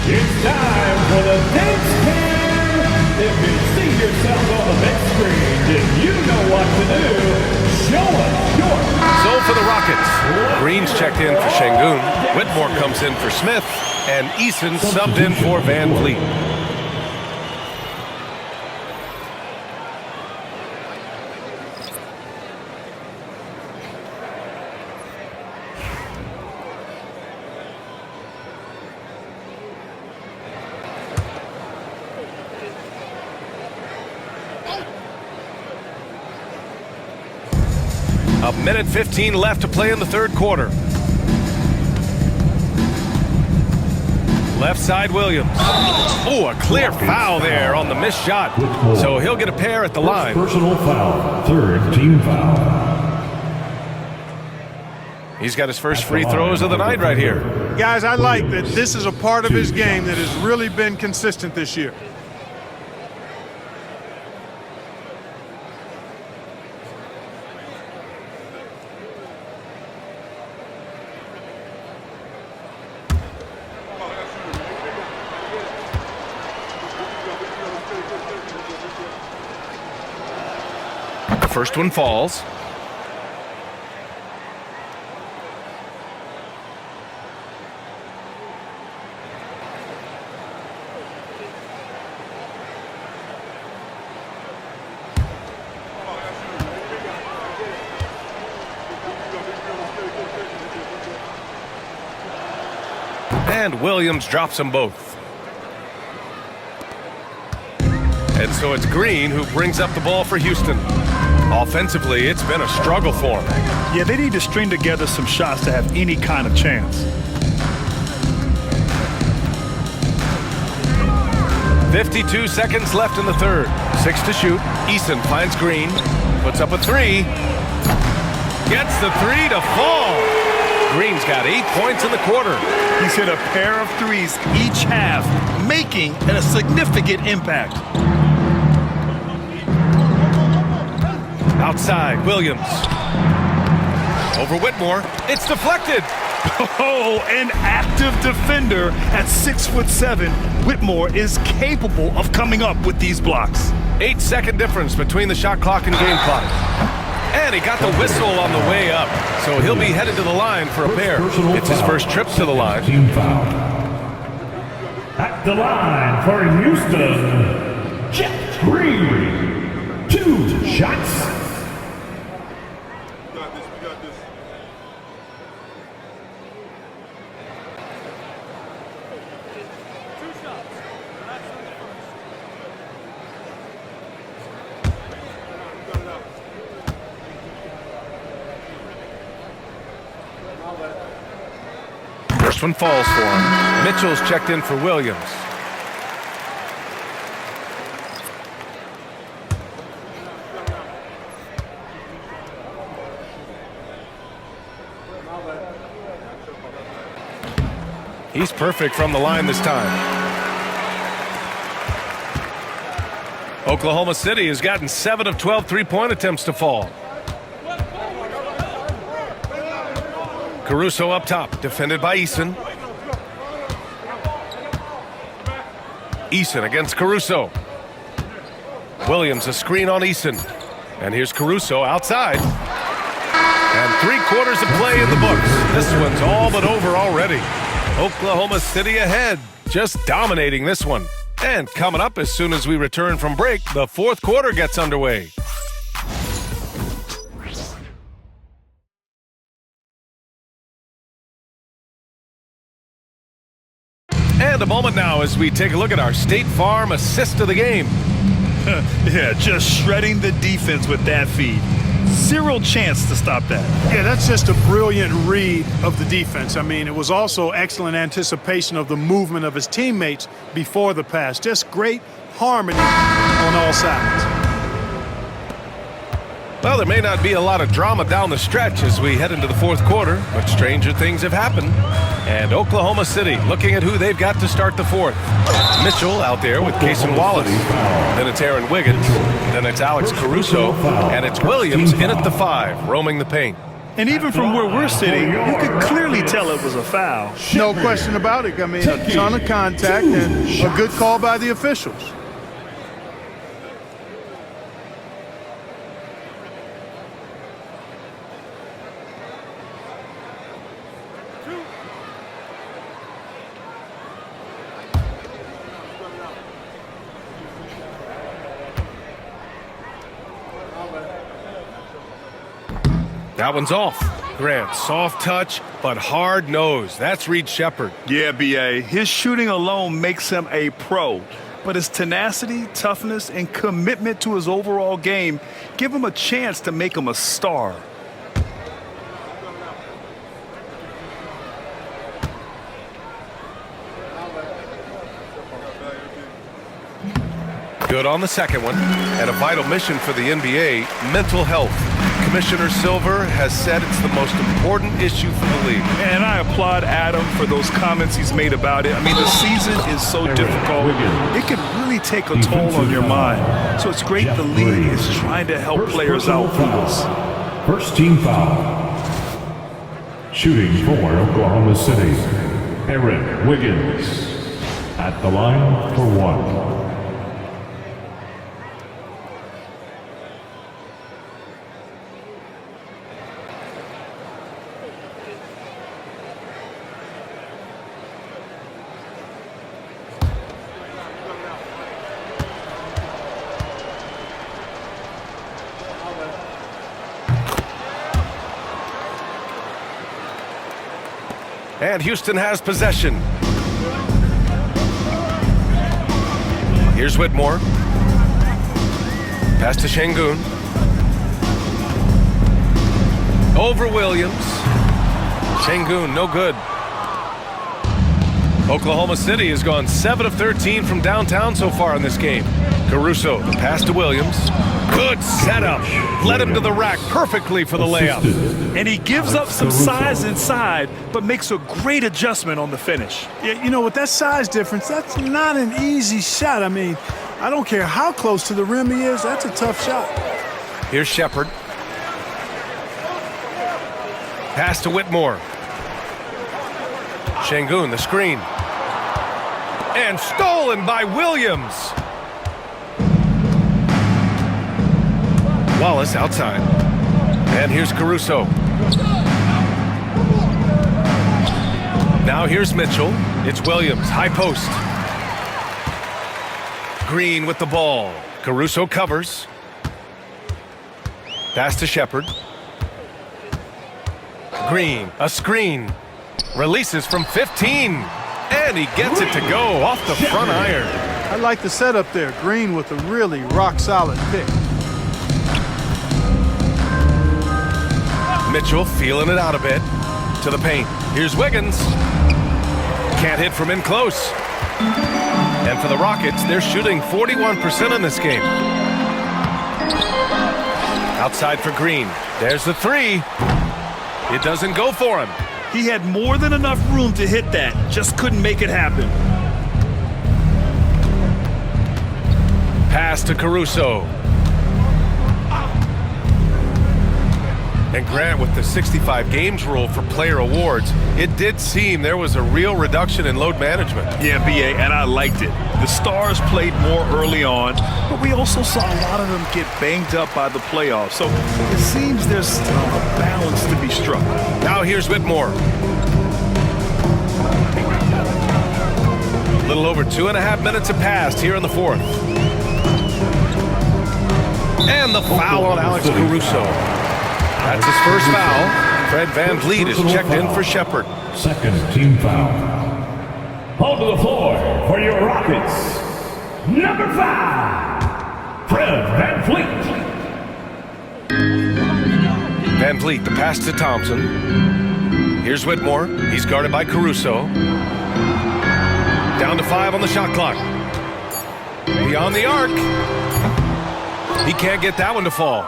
It's time for the dance cam. If you see yourself on the big screen, then you know what to do. Show us your... So for the Rockets, Green's checked in for Şengün, Whitmore comes in for Smith, and Eason subbed in for Van Vliet. A minute 15 left to play in the third quarter. Left side, Williams. Oh, a clear foul there on the missed shot. So he'll get a pair at the line. Personal foul. Third team foul. He's got his first free throws of the night right here. Guys, I like that this is a part of his game that has really been consistent this year. First one falls. And Williams drops them both. And so it's Green who brings up the ball for Houston. Offensively, it's been a struggle for them. Yeah, they need to string together some shots to have any kind of chance. 52 seconds left in the third. 6 to shoot. Eason finds Green. Puts up a 3. Gets the 3 to fall. Green's got 8 points in the quarter. He's hit a pair of threes each half, making a significant impact. Outside, Williams. Over Whitmore. It's deflected. Oh, an active defender at 6'7". Whitmore is capable of coming up with these blocks. 8-second difference between the shot clock and game clock. And he got the whistle on the way up. So he'll be headed to the line for a pair. It's his first trip to the line. Team foul. At the line for Houston, Jeff Green. 2 shots. First one falls for him. Mitchell's checked in for Williams. He's perfect from the line this time. Oklahoma City has gotten 7 of 12 three-point attempts to fall. Caruso up top, defended by Eason. Eason against Caruso. Williams a screen on Eason. And here's Caruso outside. And 3/4 of play in the books. This one's all but over already. Oklahoma City ahead, just dominating this one. And coming up as soon as we return from break, the 4th quarter gets underway. And a moment now as we take a look at our State Farm assist of the game. Yeah, just shredding the defense with that feed. Zero chance to stop that. Yeah, that's just a brilliant read of the defense. I mean, it was also excellent anticipation of the movement of his teammates before the pass. Just great harmony on all sides. Well, there may not be a lot of drama down the stretch as we head into the 4th quarter, but stranger things have happened. And Oklahoma City looking at who they've got to start the 4th. Mitchell out there with Cason Wallace. Then it's Aaron Wiggins. Then it's Alex Caruso. And it's Williams in at the 5, roaming the paint. And even from where we're sitting, you could clearly tell it was a foul. No question about it. I mean, a ton of contact and a good call by the officials. That one's off. Grant, soft touch, but hard nose. That's Reed Shepherd. Yeah, B.A. His shooting alone makes him a pro. But his tenacity, toughness, and commitment to his overall game give him a chance to make him a star. Good on the second one. And a vital mission for the NBA, mental health. Commissioner Silver has said it's the most important issue for the league. And I applaud Adam for those comments he's made about it. I mean, the season is so difficult. It can really take a toll on your mind. So it's great the league is trying to help players out through this. First team foul. Shooting for Oklahoma City, Aaron Wiggins at the line for 1. And Houston has possession. Here's Whitmore. Pass to Şengün. Over Williams. Şengün, no good. Oklahoma City has gone 7 of 13 from downtown so far in this game. Caruso, the pass to Williams. Good setup. Led him to the rack perfectly for the layup. And he gives up some size inside, but makes a great adjustment on the finish. Yeah, you know, with that size difference, that's not an easy shot. I mean, I don't care how close to the rim he is, that's a tough shot. Here's Shepherd. Pass to Whitmore. Şengün, the screen. And stolen by Williams. Wallace outside. And here's Caruso. Now here's Mitchell. It's Williams, high post. Green with the ball. Caruso covers. Pass to Shepherd. Green, a screen. Releases from 15. And he gets it to go off the front iron. I like the setup there. Green with a really rock-solid pick. Mitchell feeling it out a bit. To the paint. Here's Wiggins. Can't hit from in close. And for the Rockets, they're shooting 41% in this game. Outside for Green. There's the 3. It doesn't go for him. He had more than enough room to hit that, just couldn't make it happen. Pass to Caruso. And Grant, with the 65 games rule for player awards, it did seem there was a real reduction in load management. Yeah, BA, and I liked it. The stars played more early on, but we also saw a lot of them get banged up by the playoffs. So it seems there's still a balance to be struck. Now here's Whitmore. A little over 2.5 minutes have passed here in the fourth. And the foul on Alex Caruso. That's his first foul. Fred VanVleet is checked in for Shepherd. Second team foul. Hold to the floor for your Rockets. Number 5, Fred VanVleet. VanVleet, the pass to Thompson. Here's Whitmore. He's guarded by Caruso. Down to 5 on the shot clock. Beyond the arc. He can't get that one to fall.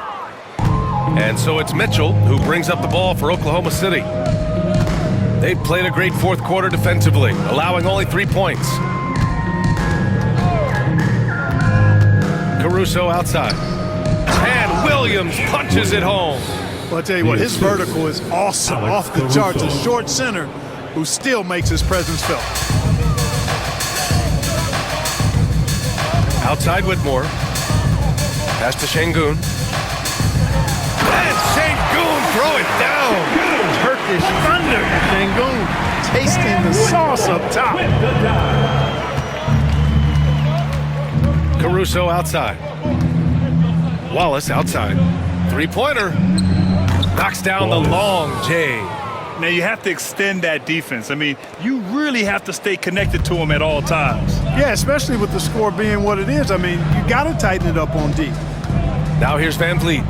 And so it's Mitchell who brings up the ball for Oklahoma City. They've played a great fourth quarter defensively, allowing only 3 points. Caruso outside. And Williams punches it home. Well, I'll tell you what, his vertical is awesome, off the charts. A short center who still makes his presence felt. Outside Whitmore. Pass to Şengün. And Şengün throw it down. Turkish thunder. Şengün tasting the sauce up top. Caruso outside. Wallace outside. Three-pointer. Knocks down the long J. Now you have to extend that defense. I mean, you really have to stay connected to him at all times. Yeah, especially with the score being what it is. I mean, you got to tighten it up on D. Now here's VanVleet.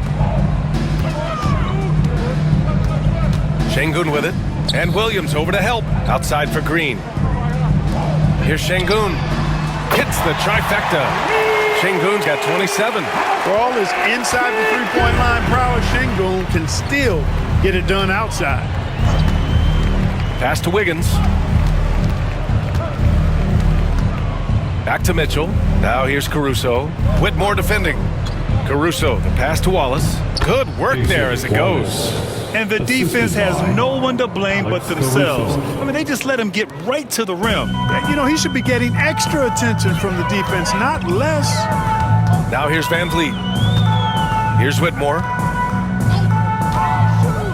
Şengün with it. And Williams over to help. Outside for Green. Here's Şengün. Hits the trifecta. Şengün's got 27. For all his inside the three-point line prowess, Şengün can still get it done outside. Pass to Wiggins. Back to Mitchell. Now here's Caruso. Whitmore defending. Caruso, the pass to Wallace. Good work there as it goes. And the defense has no one to blame but themselves. I mean, they just let him get right to the rim. You know, he should be getting extra attention from the defense, not less. Now here's VanVleet. Here's Whitmore.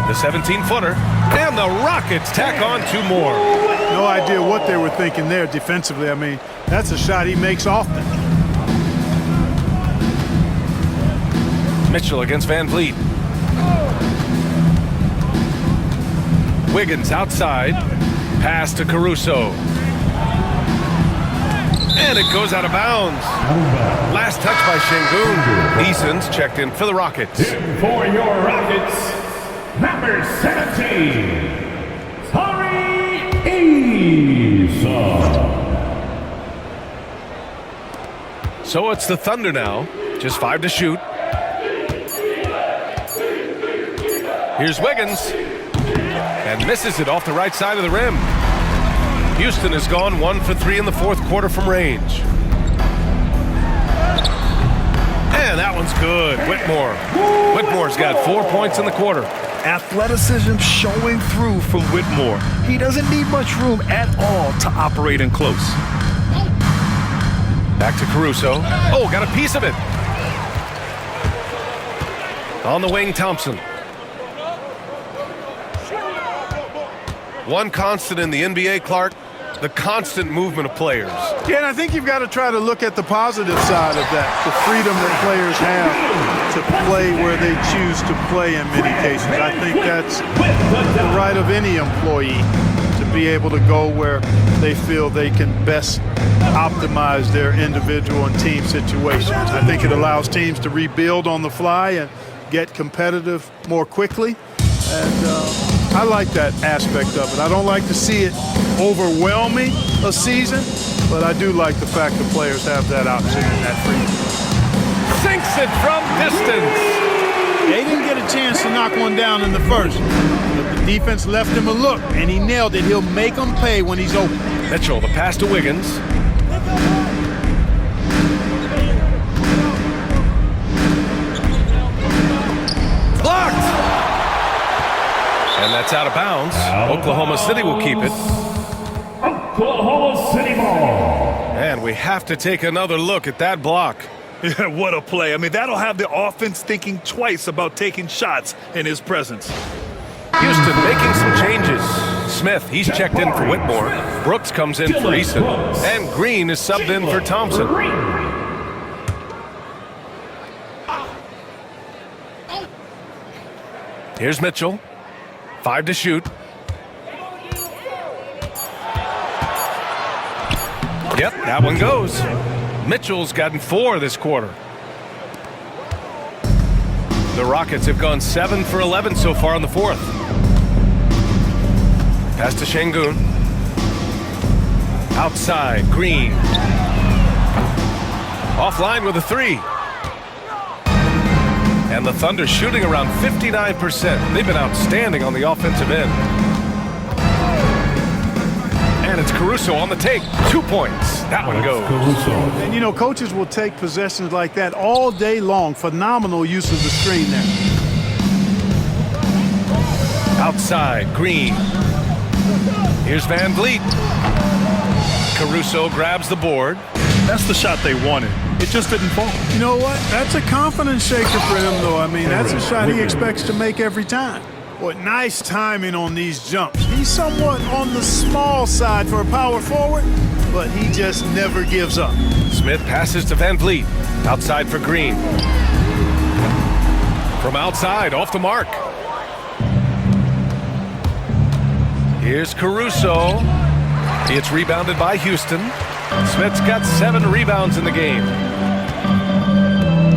The 17-footer. And the Rockets tack on 2 more. No idea what they were thinking there defensively. I mean, that's a shot he makes often. Mitchell against VanVleet. Wiggins outside. Pass to Caruso. And it goes out of bounds. Last touch by Şengün. Eason's checked in for the Rockets. For your Rockets, number 17, Tari Eason. So it's the Thunder now. Just 5 to shoot. Here's Wiggins. And misses it off the right side of the rim. Houston has gone 1 for 3 in the fourth quarter from range. And that one's good. Whitmore. Whitmore's got 4 points in the quarter. Athleticism showing through from Whitmore. He doesn't need much room at all to operate in close. Back to Caruso. Oh, got a piece of it. On the wing, Thompson. One constant in the NBA, Clark, the constant movement of players. Yeah, and I think you've got to try to look at the positive side of that, the freedom that players have to play where they choose to play in many cases. I think that's the right of any employee to be able to go where they feel they can best optimize their individual and team situations. I think it allows teams to rebuild on the fly and get competitive more quickly. And I like that aspect of it. I don't like to see it overwhelming a season, but I do like the fact that players have that option and that freedom. Sinks it from distance. They didn't get a chance to knock one down in the first. But the defense left him a look, and he nailed it. He'll make them pay when he's open. Mitchell, the pass to Wiggins. Blocked! And that's out of bounds. Oklahoma City will keep it. Oklahoma City ball. And we have to take another look at that block. Yeah, what a play. I mean, that'll have the offense thinking twice about taking shots in his presence. Houston making some changes. Smith, he's checked in for Whitmore. Brooks comes in for Eason. And Green is subbed in for Thompson. Here's Mitchell. 5 to shoot. Yep, that one goes. Mitchell's gotten 4 this quarter. The Rockets have gone 7 for 11 so far in the fourth. Pass to Şengün. Outside, Green. Offline with a 3. And the Thunder shooting around 59%. They've been outstanding on the offensive end. And it's Caruso on the take. 2 points. That one goes. And, you know, coaches will take possessions like that all day long. Phenomenal use of the screen there. Outside, Green. Here's Van Vliet. Caruso grabs the board. That's the shot they wanted. It just didn't fall. You know what? That's a confidence shaker for him, though. I mean, that's a shot he expects to make every time. Boy, nice timing on these jumps. He's somewhat on the small side for a power forward, but he just never gives up. Smith passes to Van Vliet. Outside for Green. From outside, off the mark. Here's Caruso. It's rebounded by Houston. Smith's got 7 rebounds in the game.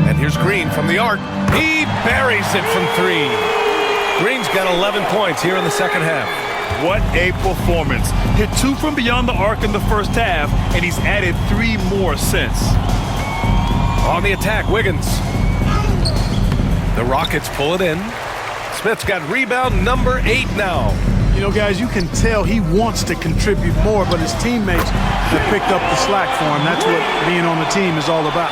And here's Green from the arc. He buries it from 3. Green's got 11 points here in the second half. What a performance. Hit 2 from beyond the arc in the first half, and he's added 3 more since. On the attack, Wiggins. The Rockets pull it in. Smith's got rebound number 8 now. You know, guys, you can tell he wants to contribute more, but his teammates have picked up the slack for him. That's what being on the team is all about.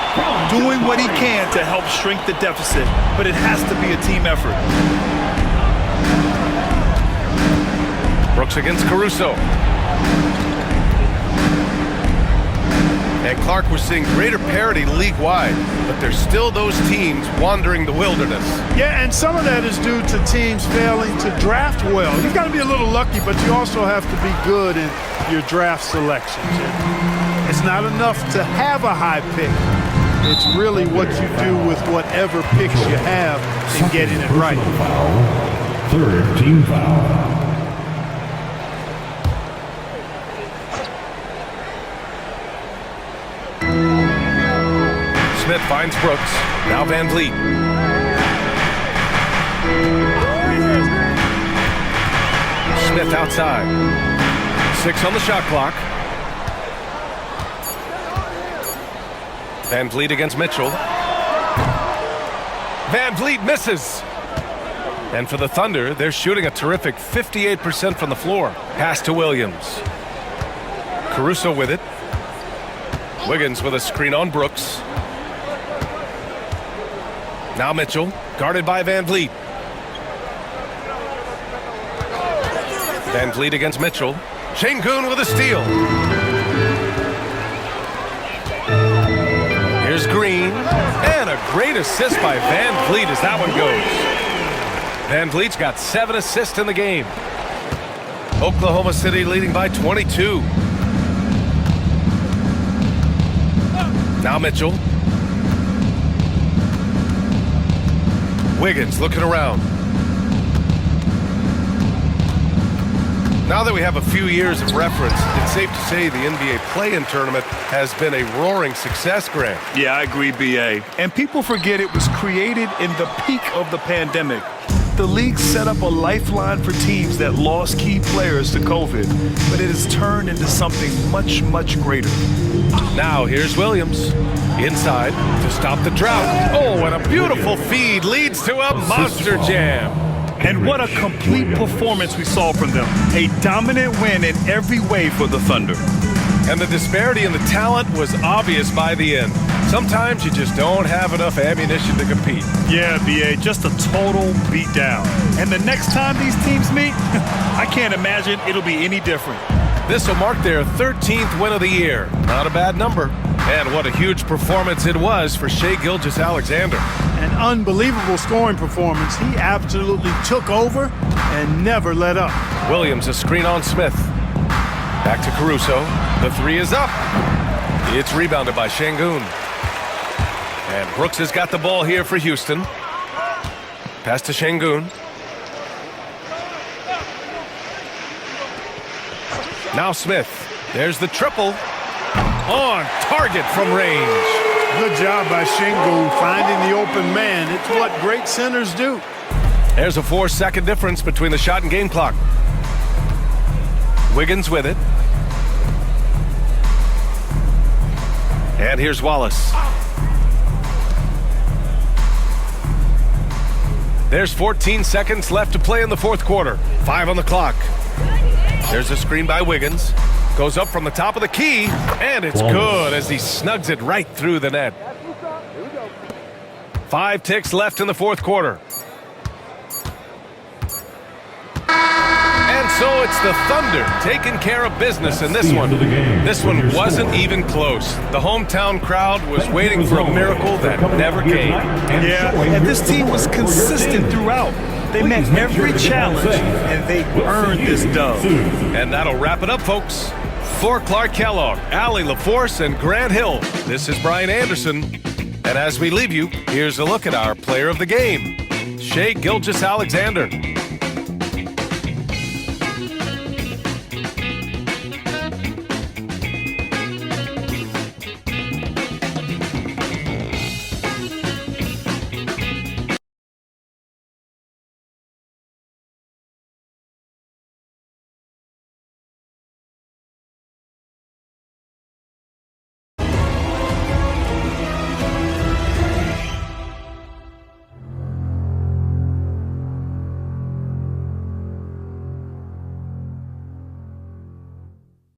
Doing what he can to help shrink the deficit, but it has to be a team effort. Brooks against Caruso. And Clark, we're seeing greater parity league-wide, but there's still those teams wandering the wilderness. Yeah, and some of that is due to teams failing to draft well. You've got to be a little lucky, but you also have to be good in your draft selections. It's not enough to have a high pick. It's really what you do with whatever picks you have and getting it right. Third team foul. Smith finds Brooks. Now Van Vliet. Smith outside. 6 on the shot clock. Van Vliet against Mitchell. Van Vliet misses. And for the Thunder, they're shooting a terrific 58% from the floor. Pass to Williams. Caruso with it. Wiggins with a screen on Brooks. Now Mitchell, guarded by Van Vliet. Van Vliet against Mitchell. Şengün with a steal. Here's Green. And a great assist by Van Vliet as that one goes. Van Vliet's got 7 assists in the game. Oklahoma City leading by 22. Now Mitchell. Wiggins looking around. Now that we have a few years of reference, it's safe to say the NBA play-in tournament has been a roaring success, Grant. Yeah, I agree, BA. And people forget it was created in the peak of the pandemic. The league set up a lifeline for teams that lost key players to COVID, but it has turned into something much, much greater. Now here's Williams. Inside to stop the drought. Oh, and a beautiful feed leads to a monster jam. And what a complete performance we saw from them. A dominant win in every way for the Thunder. And the disparity in the talent was obvious by the end. Sometimes you just don't have enough ammunition to compete. Yeah, B.A., just a total beatdown. And the next time these teams meet, I can't imagine it'll be any different. This will mark their 13th win of the year. Not a bad number. And what a huge performance it was for Shai Gilgeous-Alexander. An unbelievable scoring performance. He absolutely took over and never let up. Williams, a screen on Smith. Back to Caruso. The three is up. It's rebounded by Şengün. And Brooks has got the ball here for Houston. Pass to Şengün. Now Smith. There's the triple. On target from range. Good job by Şengün finding the open man. It's what great centers do. There's a 4-second difference between the shot and game clock. Wiggins with it. And here's Wallace. There's 14 seconds left to play in the fourth quarter. 5 on the clock. There's a screen by Wiggins. Goes up from the top of the key, and it's good as he snugs it right through the net. 5 ticks left in the fourth quarter. And so it's the Thunder taking care of business in this one. This one wasn't even close. The hometown crowd was waiting for a miracle that never came. Yeah, and this team was consistent throughout. They met every challenge, and they earned this dub. And that'll wrap it up, folks. For Clark Kellogg, Allie LaForce, and Grant Hill, this is Brian Anderson. And as we leave you, here's a look at our player of the game, Shai Gilgeous-Alexander.